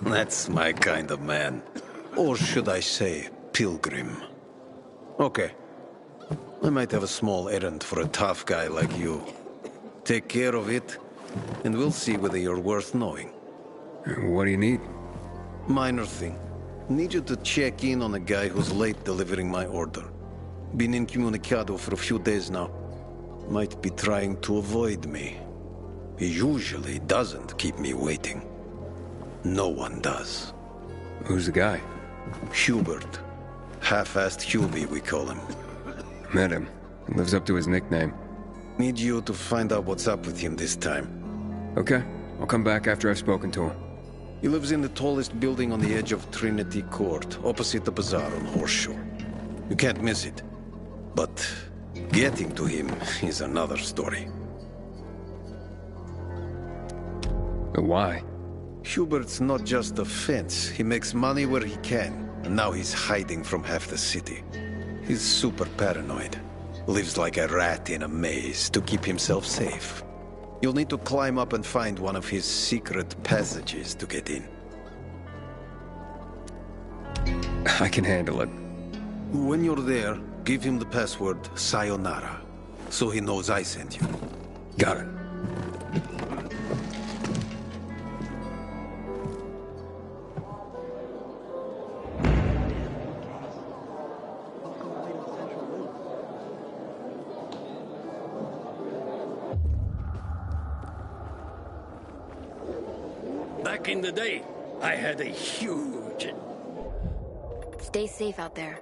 That's my kind of man. Or should I say, pilgrim. Okay. I might have a small errand for a tough guy like you. Take care of it, and we'll see whether you're worth knowing. What do you need? Minor thing. Need you to check in on a guy who's late delivering my order. Been incommunicado for a few days now. Might be trying to avoid me. He usually doesn't keep me waiting. No one does. Who's the guy? Hubert. Half-assed Hubie, we call him. Met him. Lives up to his nickname. Need you to find out what's up with him this time. Okay. I'll come back after I've spoken to him. He lives in the tallest building on the edge of Trinity Court, opposite the bazaar on Horseshoe. You can't miss it. But getting to him is another story. Why? Hubert's not just a fence. He makes money where he can, and now he's hiding from half the city. He's super paranoid. Lives like a rat in a maze to keep himself safe. You'll need to climb up and find one of his secret passages to get in. I can handle it. When you're there, give him the password Sayonara, so he knows I sent you. Got it. Back in the day, I had a huge... Stay safe out there.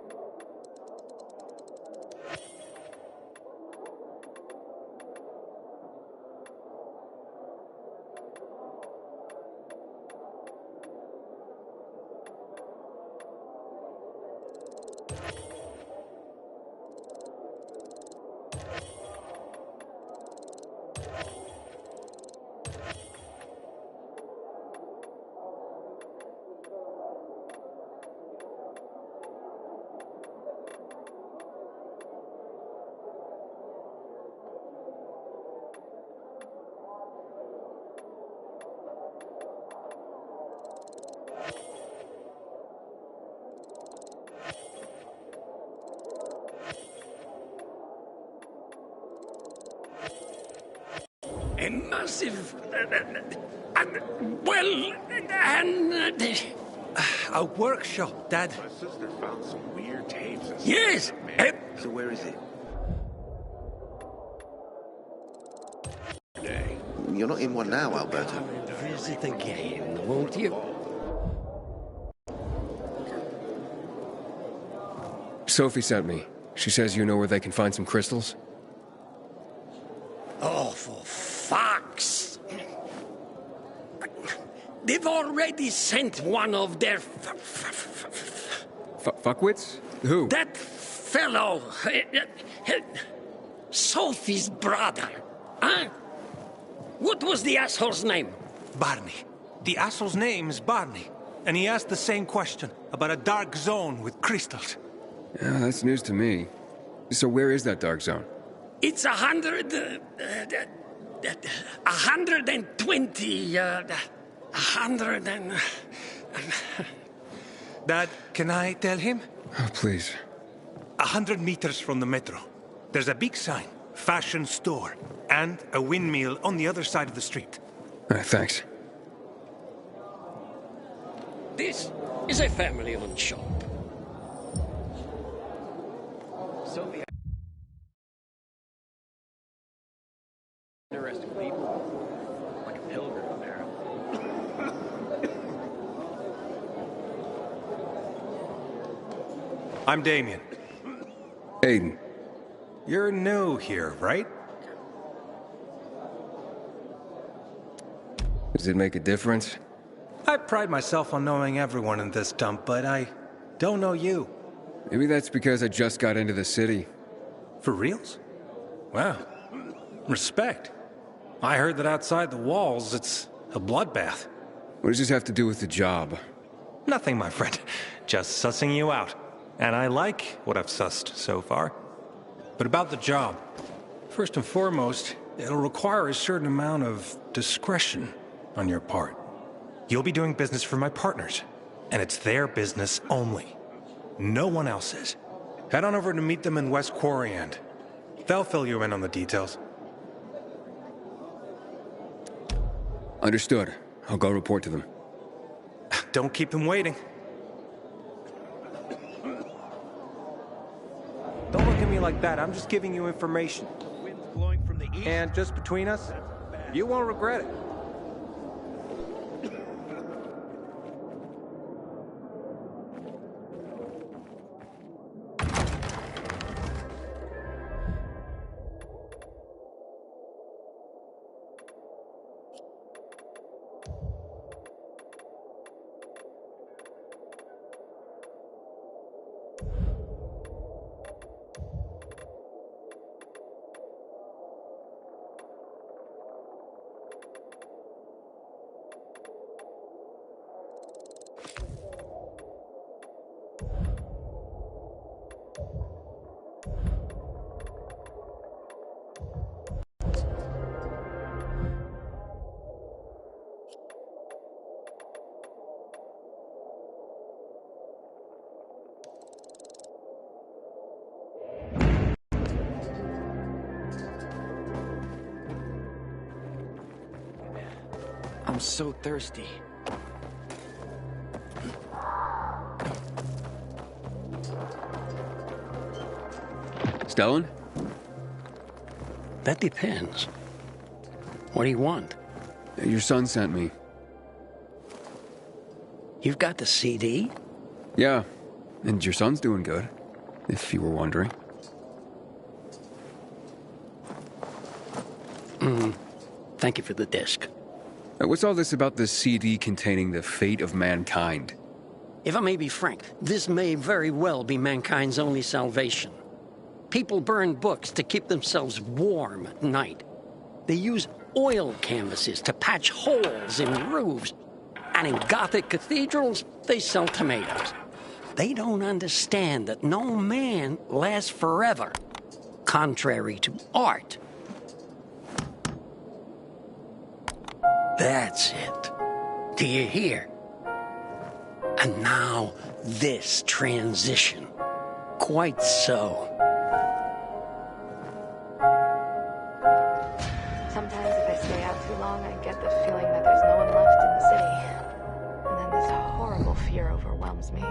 A massive... A workshop, Dad. My sister found some weird tapes. Yes! So where is it? You're not in one now, Alberto. Visit again, won't you? Sophie sent me. She says you know where they can find some crystals? Oh, for fuck's... They've already sent one of their... Fuckwits? Who? That fellow... Sophie's brother. Huh? What was the asshole's name? Barney. The asshole's name is Barney. And he asked the same question about a dark zone with crystals. Yeah, that's news to me. So where is that dark zone? It's 120... 100 and... Dad, can I tell him? Oh, please. 100 meters from the metro. There's a big sign. Fashion store. and a windmill on the other side of the street. Thanks. This is a family-owned shop. Sophie. Interesting people. Like a pilgrim, apparently. I'm Damien. Aiden. You're new here, right? Does it make a difference? I pride myself on knowing everyone in this dump, but I don't know you. Maybe that's because I just got into the city. For reals? Wow. Respect. I heard that outside the walls, it's a bloodbath. What does this have to do with the job? Nothing, my friend. Just sussing you out. And I like what I've sussed so far. But about the job. First and foremost, it'll require a certain amount of discretion on your part. You'll be doing business for my partners, and it's their business only. No one else's. Head on over to meet them in West Quarry End. They'll fill you in on the details. Understood. I'll go report to them. Don't keep them waiting. Don't look at me like that. I'm just giving you information. Wind's blowing from the east. And just between us, you won't regret it. I'm so thirsty. Stellan? That depends. What do you want? Your son sent me. You've got the CD? Yeah, and your son's doing good, if you were wondering. Thank you for the disc. What's all this about the CD containing the fate of mankind? If I may be frank, this may very well be mankind's only salvation. People burn books to keep themselves warm at night. They use oil canvases to patch holes in roofs. And in Gothic cathedrals, they sell tomatoes. They don't understand that no man lasts forever, contrary to art. That's it. Do you hear? And now, this transition. Quite so. Sometimes if I stay out too long, I get the feeling that there's no one left in the city. And then this horrible fear overwhelms me.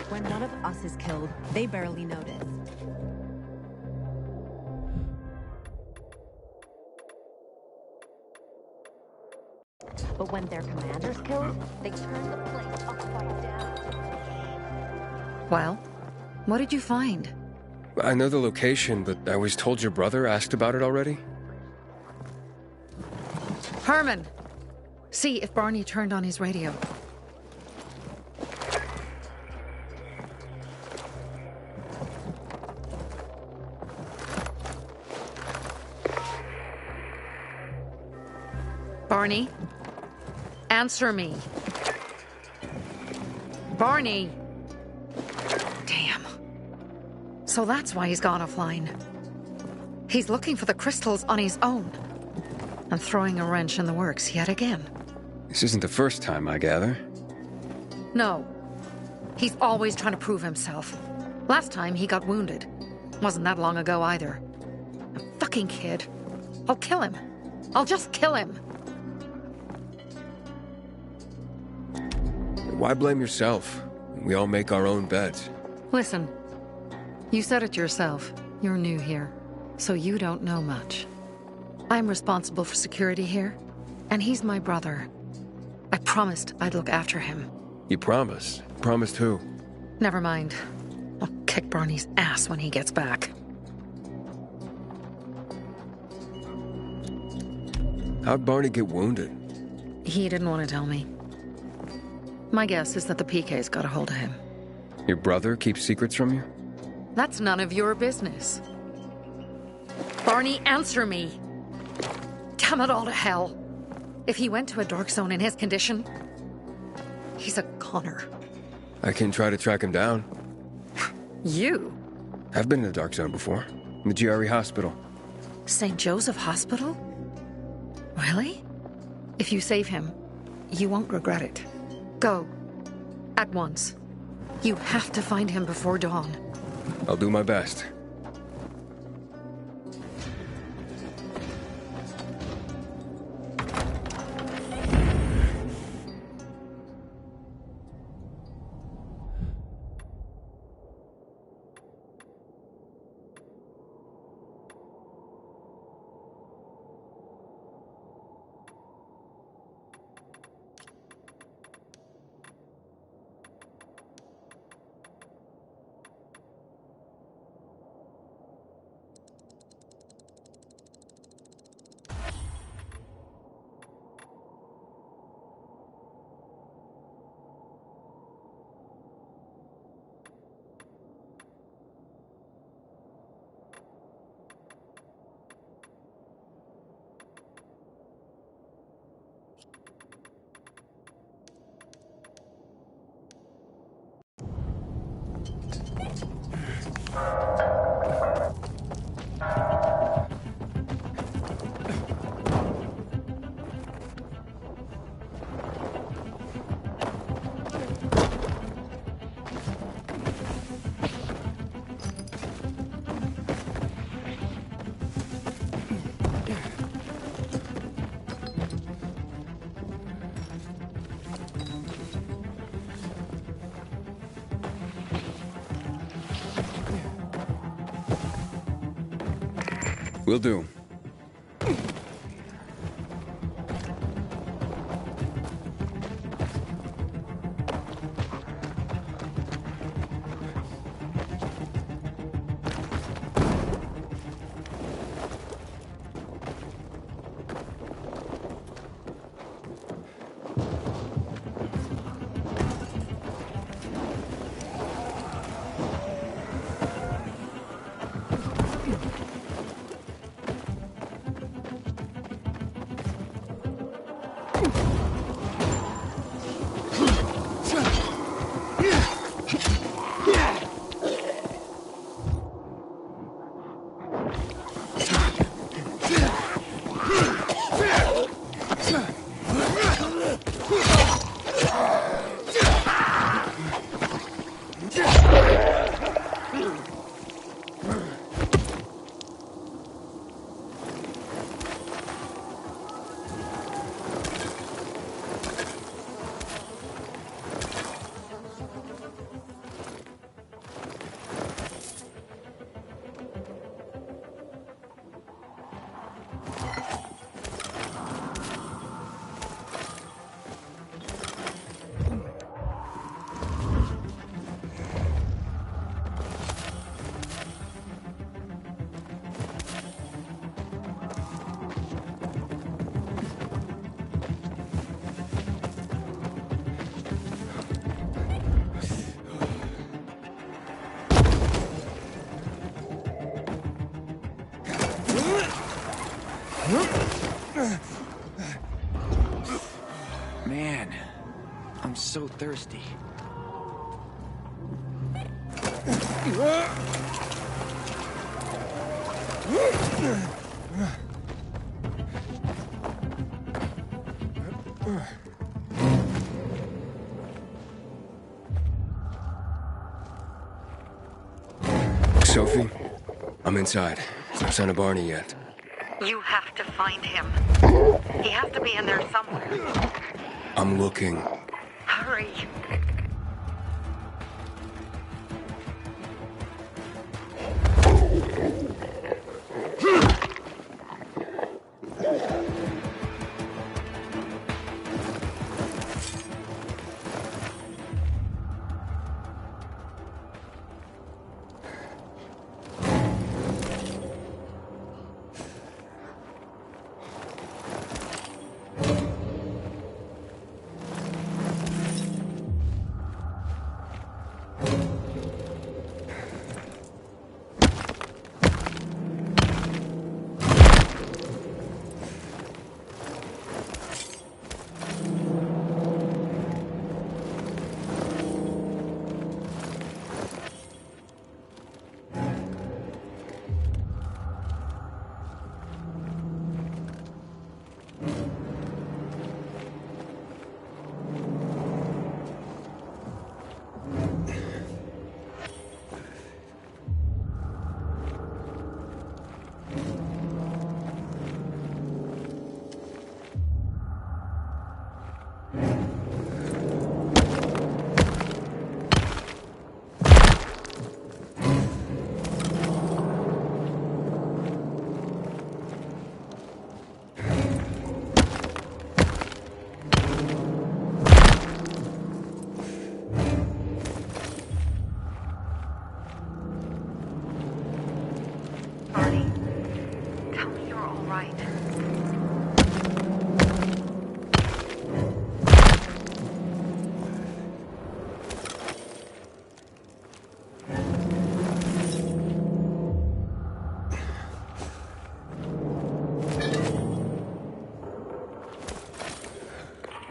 When one of us is killed, they barely notice. But when their commander's killed, they turn the place upside down. Well, what did you find? I know the location, but I was told your brother asked about it already. Herman! See if Barney turned on his radio. Barney? Answer me. Barney! Damn. So that's why he's gone offline. He's looking for the crystals on his own. And throwing a wrench in the works yet again. This isn't the first time, I gather. No. He's always trying to prove himself. Last time he got wounded. Wasn't that long ago either. A fucking kid. I'll kill him. I'll just kill him. Why blame yourself? We all make our own beds. Listen, you said it yourself. You're new here, so you don't know much. I'm responsible for security here, and he's my brother. I promised I'd look after him. You promised? Promised who? Never mind. I'll kick Barney's ass when he gets back. How'd Barney get wounded? He didn't want to tell me. My guess is that the PK's got a hold of him. Your brother keeps secrets from you? That's none of your business. Barney, answer me! Damn it all to hell! If he went to a dark zone in his condition, he's a goner. I can try to track him down. You? I've been in the dark zone before. In the GRE hospital. St. Joseph Hospital? Really? If you save him, you won't regret it. Go. At once. You have to find him before dawn. I'll do my best. Will do. Man, I'm so thirsty. Sophie, I'm inside. No sign of Barney yet. You have to find him. He has to be in there somewhere. I'm looking. Hurry.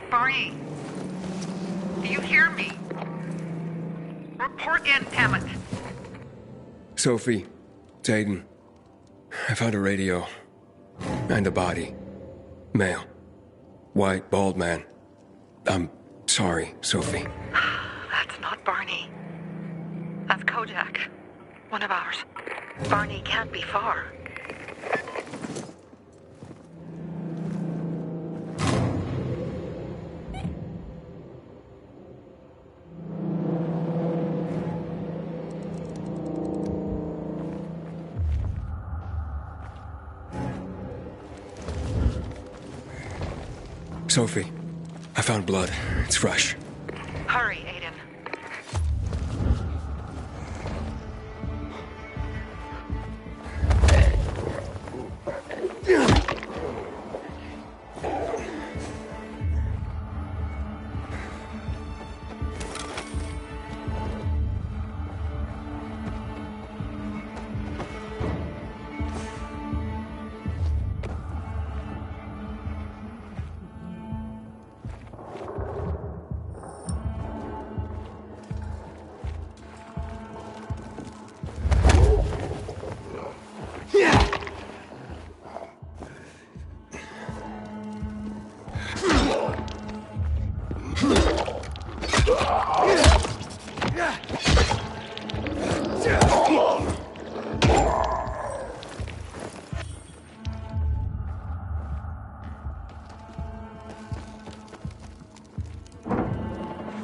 Barney, do you hear me? Report in, damn it. Sophie, it's Aiden. I found a radio. And a body. Male. White, bald man. I'm sorry, Sophie. That's not Barney. That's Kojak. One of ours. Barney can't be far. Sophie, I found blood. It's fresh. Hurry, Aiden.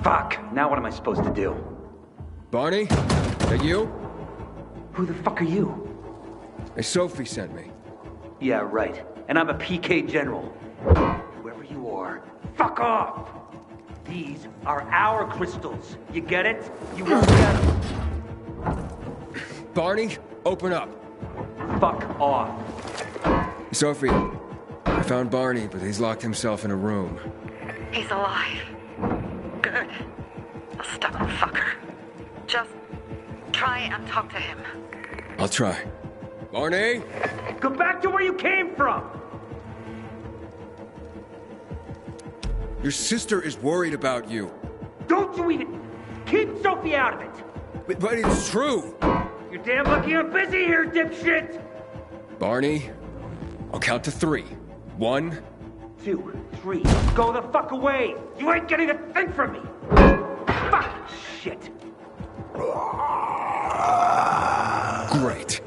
Fuck! Now what am I supposed to do? Barney? That you? Who the fuck are you? Hey, Sophie sent me. Yeah, right. And I'm a PK General. Whoever you are, fuck off! These are our crystals. You get it? You won't get them. Barney, open up. Fuck off. Sophie, I found Barney, but he's locked himself in a room. He's alive. Good. A stubborn fucker. Just try and talk to him. I'll try. Barney? Go back to where you came from! Your sister is worried about you. Don't you even... Keep Sophie out of it! But it's true! You're damn lucky I'm busy here, dipshit! Barney, I'll count to 3. 1, 2, 3. Go the fuck away! You ain't getting a thing from me! Fucking shit! Great.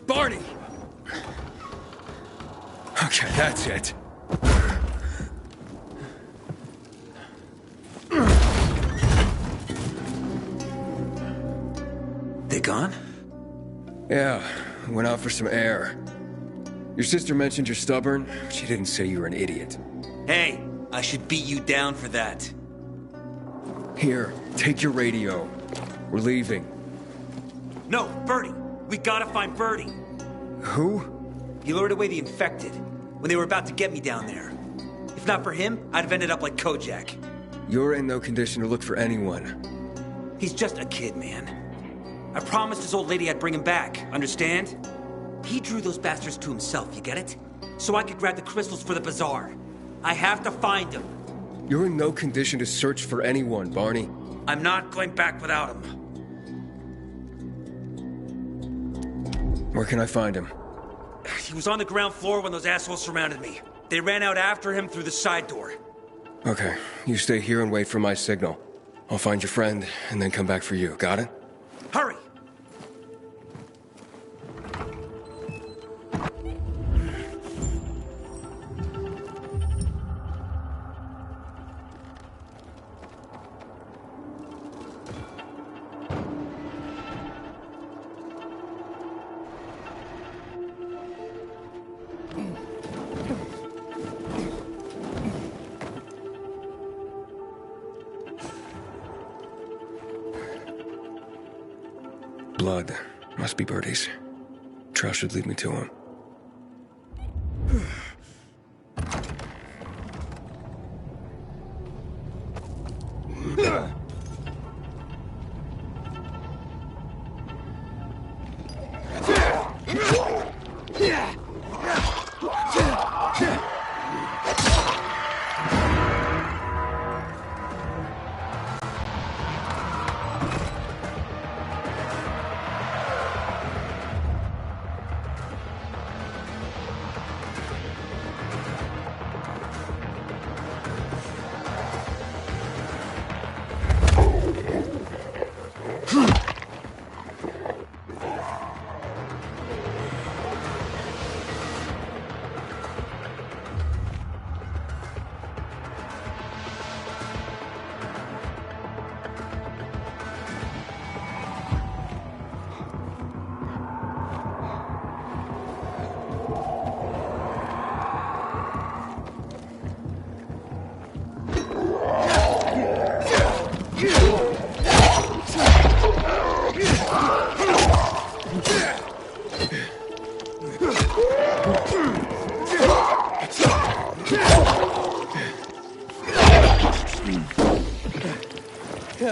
Barney! Okay, that's it. They gone? Yeah, went out for some air. Your sister mentioned you're stubborn. She didn't say you were an idiot. Hey, I should beat you down for that. Here, take your radio. We're leaving. No, Birdie! We gotta find Birdie! Who? He lured away the infected when they were about to get me down there. If not for him, I'd have ended up like Kojak. You're in no condition to look for anyone. He's just a kid, man. I promised his old lady I'd bring him back, understand? He drew those bastards to himself, you get it? So I could grab the crystals for the bazaar. I have to find him. You're in no condition to search for anyone, Barney. I'm not going back without him. Where can I find him? He was on the ground floor when those assholes surrounded me. They ran out after him through the side door. Okay, you stay here and wait for my signal. I'll find your friend and then come back for you, got it? Hurry! Blood. Must be Birdie's. Trail should lead me to him. I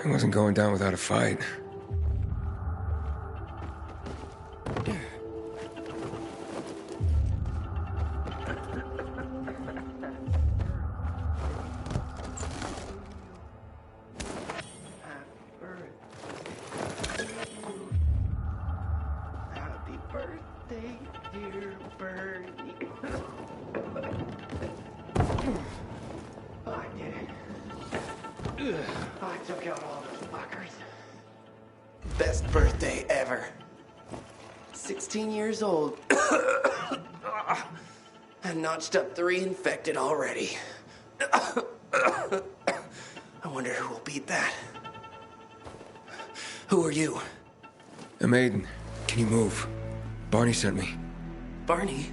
wasn't going down without a fight. Happy birthday, dear Bernie. I did it. I took out all those fuckers. Best birthday ever. 16 years old. And notched up 3 infected already. I wonder who will beat that. Who are you? I'm Aiden. Can you move? Barney sent me. Barney?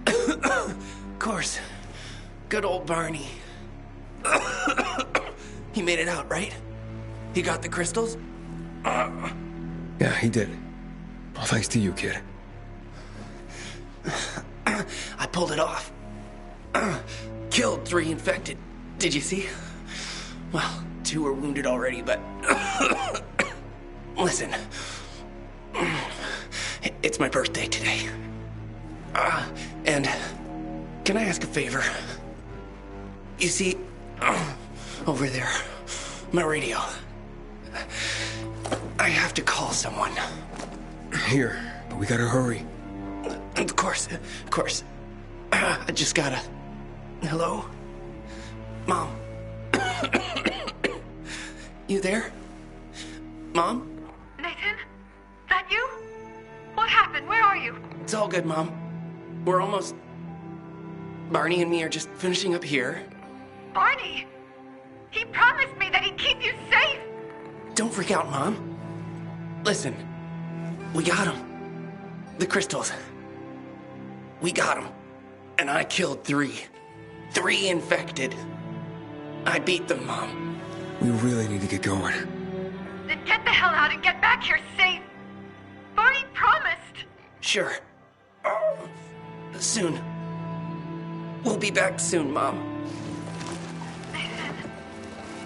Of course. Good old Barney. He made it out, right? He got the crystals? Yeah, he did. All thanks to you, kid. I pulled it off. Killed 3 infected. Did you see? Well, 2 were wounded already, but... Listen. It's my birthday today. And can I ask a favor? You see, over there, my radio. I have to call someone. Here, but we gotta hurry. Of course. I just gotta... Hello? Mom? You there? Mom? Nathan? That you? What happened? Where are you? It's all good, Mom. We're almost... Barney and me are just finishing up here. Barney? He promised me that he'd keep you safe. Don't freak out, Mom. Listen. We got him. The crystals. We got him. And I killed 3. 3 infected. I beat them, Mom. We really need to get going. Then get the hell out and get back here safe. Barney promised. Sure. Soon. We'll be back soon, Mom. Nathan?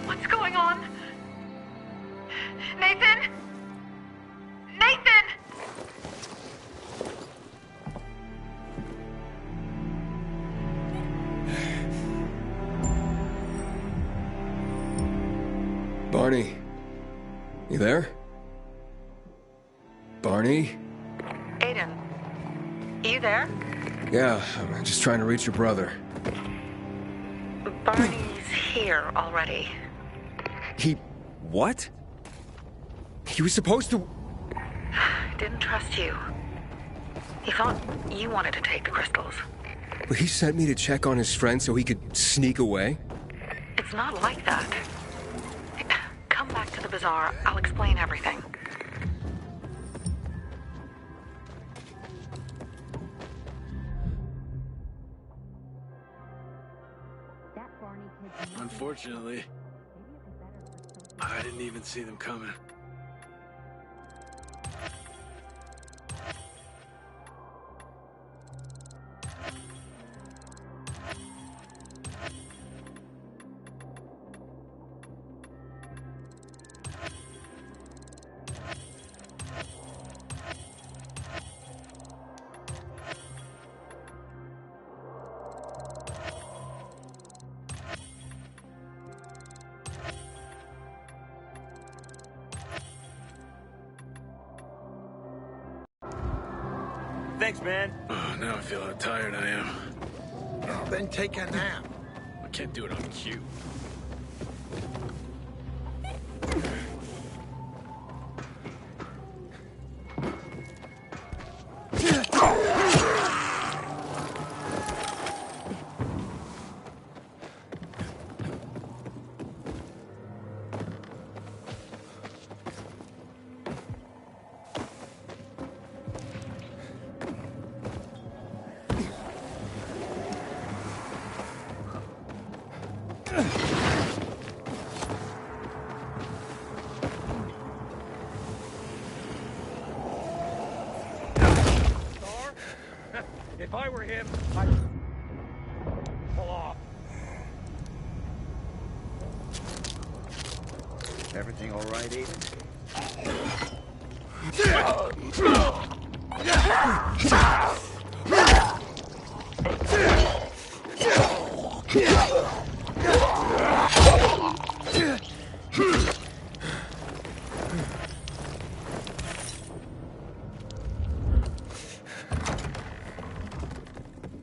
What's going on? Nathan? Nathan! Barney. You there? Barney? Aiden, you there? Yeah, I'm just trying to reach your brother. Barney's here already. He... what? He was supposed to... Didn't trust you. He thought you wanted to take the crystals. But he sent me to check on his friend so he could sneak away? It's not like that. Come back to the bazaar. I'll explain everything. Unfortunately, I didn't even see them coming. Thanks, man. Oh, now I feel how tired I am. Oh, then take a nap. I can't do it on cue. If I were him, I'd pull off. Everything all right, Aiden?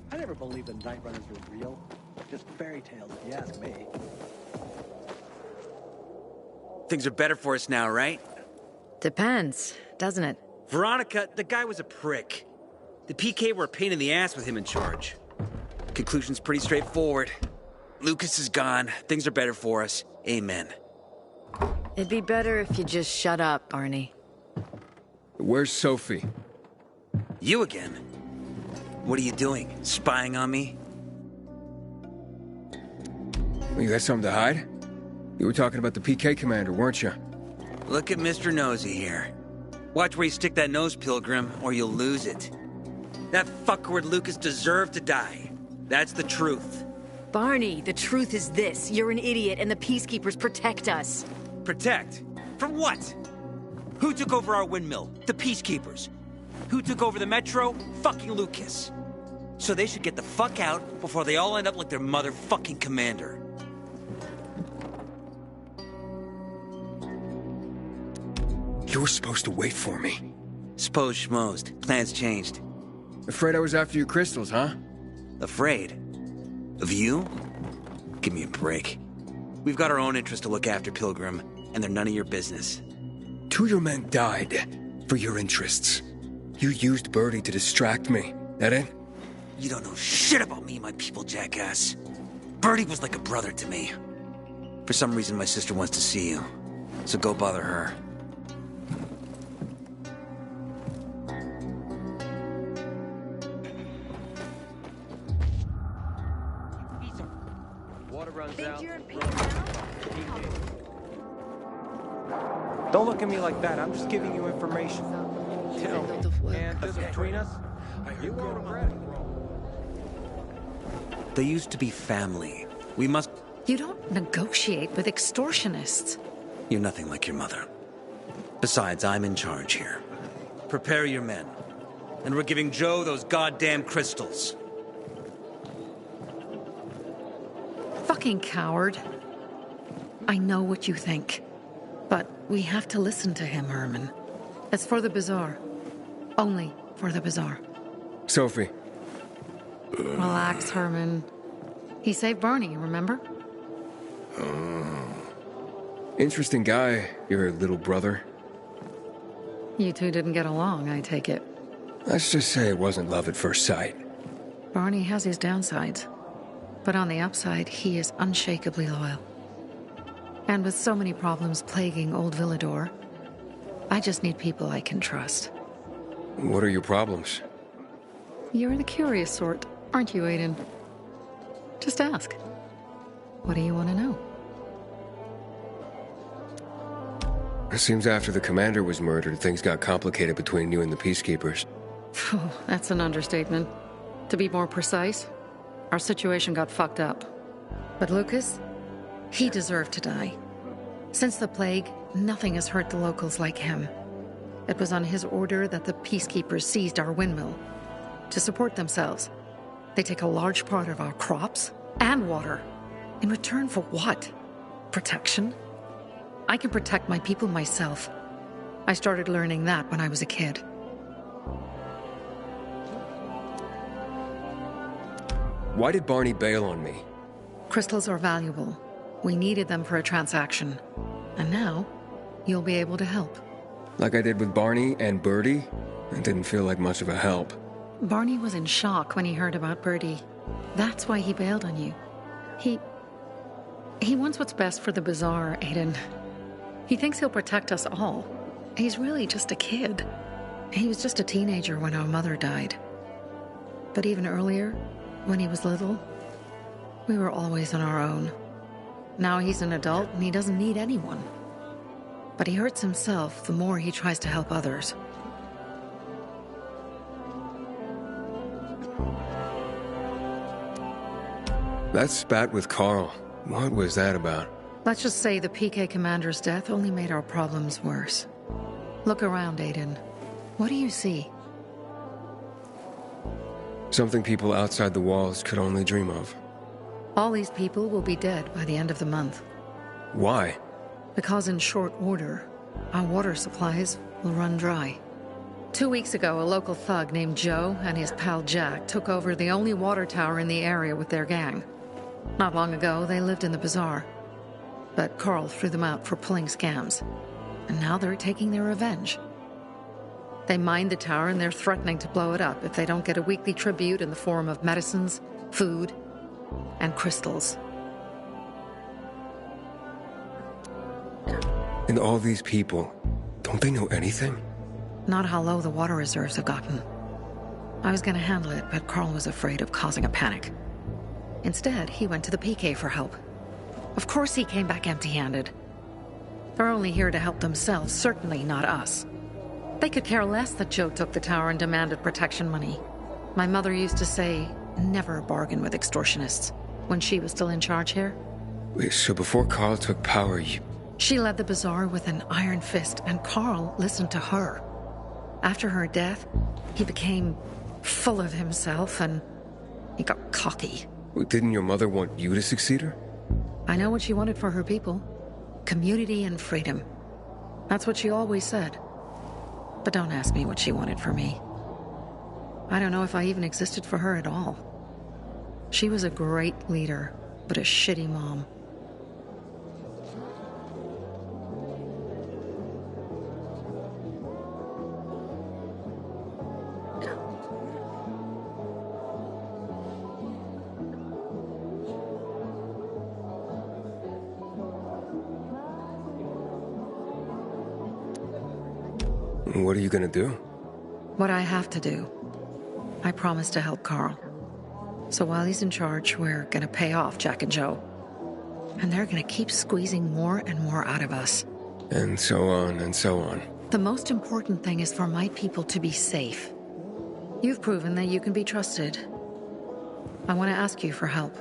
I never believed the Night Runners were real. Just fairy tales, if you ask me. Things are better for us now, right? Depends, doesn't it? Veronica, the guy was a prick. The PK were a pain in the ass with him in charge. Conclusion's pretty straightforward. Lucas is gone. Things are better for us. Amen. It'd be better if you just shut up, Barney. Where's Sophie? You again? What are you doing? Spying on me? You got something to hide? You were talking about the PK commander, weren't you? Look at Mr. Nosy here. Watch where you stick that nose, Pilgrim, or you'll lose it. That fuckward Lucas deserved to die. That's the truth. Barney, the truth is this. You're an idiot and the Peacekeepers protect us. Protect? From what? Who took over our windmill? The Peacekeepers. Who took over the Metro? Fucking Lucas. So they should get the fuck out before they all end up like their motherfucking commander. You were supposed to wait for me. Suppose schmozed. Plans changed. Afraid I was after your crystals, huh? Afraid? Of you? Give me a break. We've got our own interests to look after, Pilgrim, and they're none of your business. 2 of your men died for your interests. You used Birdie to distract me. That it? You don't know shit about me and my people, jackass. Birdie was like a brother to me. For some reason, my sister wants to see you. So go bother her. Water runs out. Don't look at me like that. I'm just giving you information. Tell me, and this between us, you won't regret it. They used to be family. We must... You don't negotiate with extortionists. You're nothing like your mother. Besides, I'm in charge here. Prepare your men. And we're giving Joe those goddamn crystals. Fucking coward. I know what you think. But we have to listen to him, Herman. It's for the Bazaar. Only for the Bazaar. Sophie. Relax, Herman. He saved Barney, remember? Interesting guy, your little brother. You two didn't get along, I take it. Let's just say it wasn't love at first sight. Barney has his downsides. But on the upside, he is unshakably loyal. And with so many problems plaguing Old Villador, I just need people I can trust. What are your problems? You're the curious sort, aren't you, Aiden? Just ask. What do you want to know? It seems after the commander was murdered, things got complicated between you and the Peacekeepers. Oh, that's an understatement. To be more precise, our situation got fucked up. But Lucas, he deserved to die. Since the plague, nothing has hurt the locals like him. It was on his order that the Peacekeepers seized our windmill. To support themselves, they take a large part of our crops and water. In return for what? Protection? I can protect my people myself. I started learning that when I was a kid. Why did Barney bail on me? Crystals are valuable. We needed them for a transaction. And now, you'll be able to help. Like I did with Barney and Birdie? It didn't feel like much of a help. Barney was in shock when he heard about Birdie. That's why he bailed on you. He wants what's best for the Bazaar, Aiden. He thinks he'll protect us all. He's really just a kid. He was just a teenager when our mother died. But even earlier, when he was little, we were always on our own. Now he's an adult and he doesn't need anyone. But he hurts himself the more he tries to help others. That spat with Carl. What was that about? Let's just say the PK commander's death only made our problems worse. Look around, Aiden. What do you see? Something people outside the walls could only dream of. All these people will be dead by the end of the month. Why? Because in short order, our water supplies will run dry. 2 weeks ago, a local thug named Joe and his pal Jack took over the only water tower in the area with their gang. Not long ago, they lived in the bazaar. But Carl threw them out for pulling scams. And now they're taking their revenge. They mined the tower and they're threatening to blow it up if they don't get a weekly tribute in the form of medicines, food, and crystals. And all these people, don't they know anything? Not how low the water reserves have gotten. I was gonna handle it, but Carl was afraid of causing a panic. Instead, he went to the PK for help. Of course he came back empty-handed. They're only here to help themselves, certainly not us. They could care less that Joe took the tower and demanded protection money. My mother used to say, never bargain with extortionists, when she was still in charge here. Wait, so before Carl took power, She led the bazaar with an iron fist, and Carl listened to her. After her death, he became full of himself, and he got cocky. Didn't your mother want you to succeed her? I know what she wanted for her people. Community and freedom. That's what she always said. But don't ask me what she wanted for me. I don't know if I even existed for her at all. She was a great leader, but a shitty mom. What are you gonna do? What I have to do. I promised to help Carl. So while he's in charge, we're gonna pay off Jack and Joe. And they're gonna keep squeezing more and more out of us. And so on and so on. The most important thing is for my people to be safe. You've proven that you can be trusted. I want to ask you for help.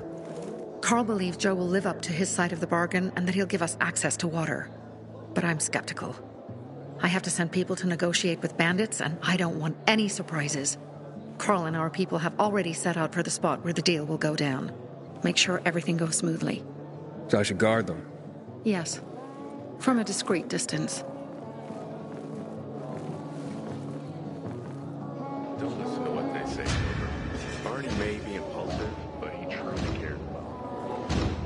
Carl believes Joe will live up to his side of the bargain and that he'll give us access to water. But I'm skeptical. I have to send people to negotiate with bandits, and I don't want any surprises. Carl and our people have already set out for the spot where the deal will go down. Make sure everything goes smoothly. So I should guard them? Yes. From a discreet distance. Don't listen to what they say, Cooper. Barney may be impulsive, but he truly cares about you.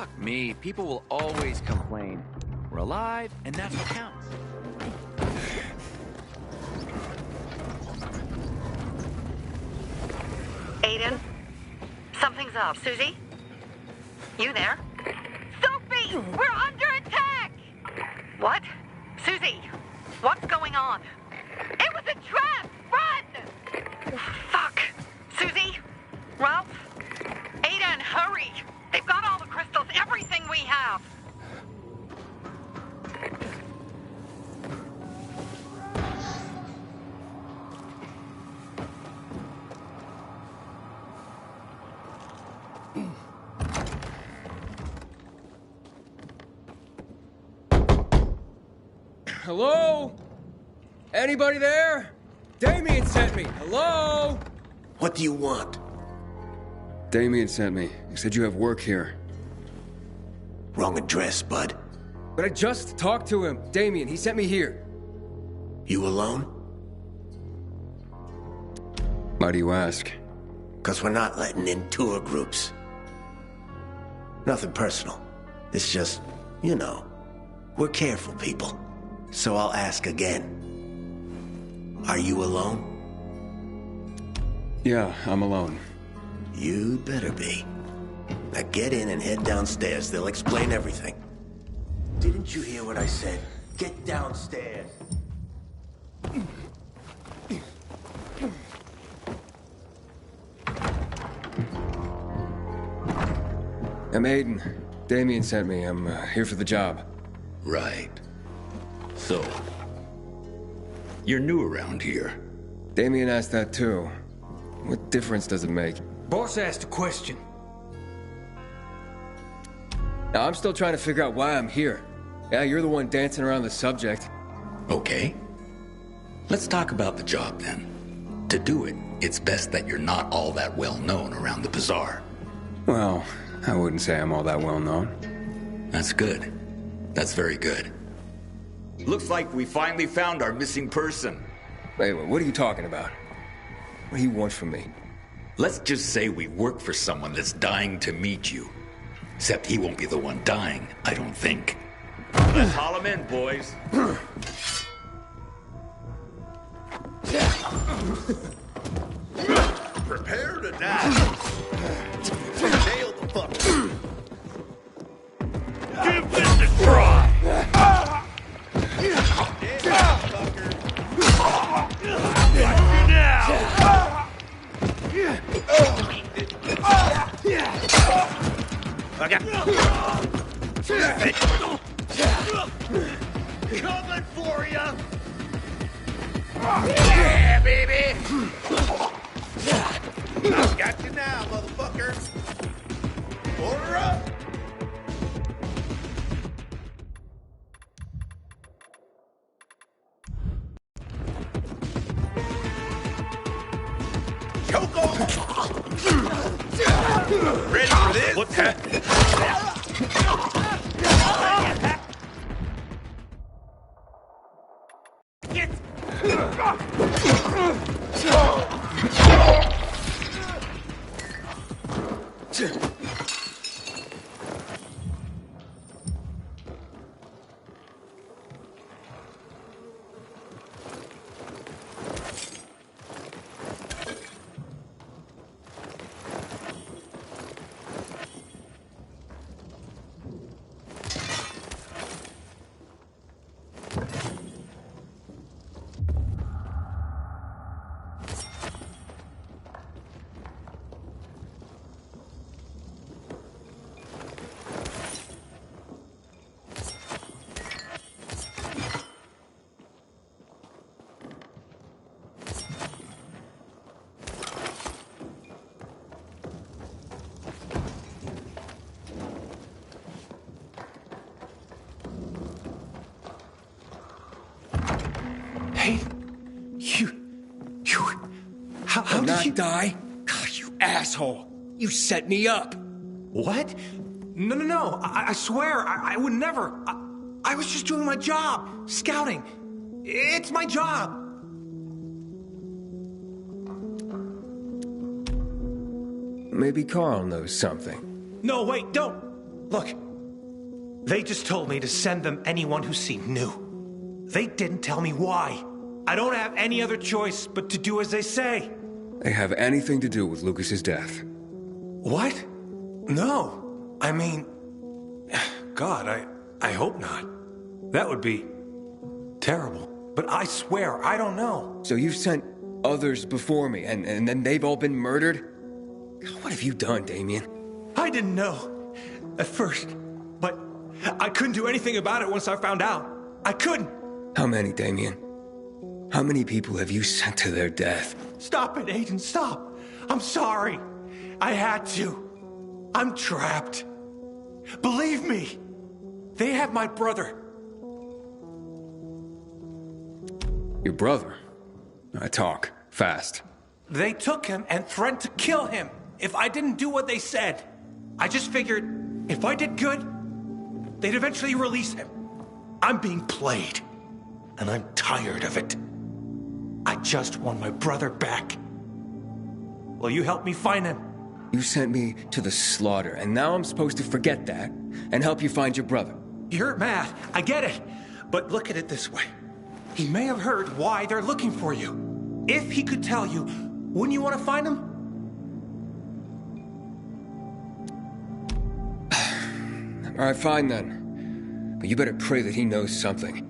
Fuck me. People will always complain. We're alive, and that's what counts. Aiden? Something's up. Susie? You there? Sophie! We're under attack! What? Susie, what's going on? It was a trap! Run! Fuck. Susie? Ralph? Aiden, hurry! They've got all the crystals, everything we have! Hello? Anybody there? Damien sent me. Hello? What do you want? Damien sent me. He said you have work here. Wrong address, bud. But I just talked to him. Damien, he sent me here. You alone? Why do you ask? 'Cause we're not letting in tour groups. Nothing personal. It's just, you know, we're careful people. So I'll ask again. Are you alone? Yeah, I'm alone. You better be. Now get in and head downstairs. They'll explain everything. Didn't you hear what I said? Get downstairs. I'm Aiden. Damien sent me. I'm here for the job. Right. So, you're new around here. Damien asked that too. What difference does it make? Boss asked a question. Now, I'm still trying to figure out why I'm here. Yeah, you're the one dancing around the subject. Okay. Let's talk about the job then. To do it, it's best that you're not all that well known around the bazaar. Well, I wouldn't say I'm all that well known. That's good. That's very good. Looks like we finally found our missing person. Wait, what are you talking about? What do you want from me? Let's just say we work for someone that's dying to meet you. Except he won't be the one dying, I don't think. Let's haul him in, boys. Prepare to die. Nail the fucker. Give this a try. Coming for ya! Yeah, baby! Got you now, motherfucker! Order up! Choke on! Ready for this? What's that? How did you die? God, you asshole! You set me up. What? No. I swear, I would never. I was just doing my job, scouting. It's my job. Maybe Carl knows something. No, wait, don't. Look, they just told me to send them anyone who seemed new. They didn't tell me why. I don't have any other choice but to do as they say. They have anything to do with Lucas's death. What? No. I mean... God, I hope not. That would be... terrible. But I swear, I don't know. So you've sent others before me, and then they've all been murdered? What have you done, Damien? I didn't know. At first. But I couldn't do anything about it once I found out. I couldn't. How many, Damien? How many people have you sent to their death? Stop it, Aiden, stop. I'm sorry. I had to. I'm trapped. Believe me. They have my brother. Your brother? Talk. Fast. They took him and threatened to kill him if I didn't do what they said. I just figured if I did good, they'd eventually release him. I'm being played, and I'm tired of it. I just want my brother back. Will you help me find him? You sent me to the slaughter, and now I'm supposed to forget that and help you find your brother. You're mad. I get it. But look at it this way. He may have heard why they're looking for you. If he could tell you, wouldn't you want to find him? All right, fine then. But you better pray that he knows something.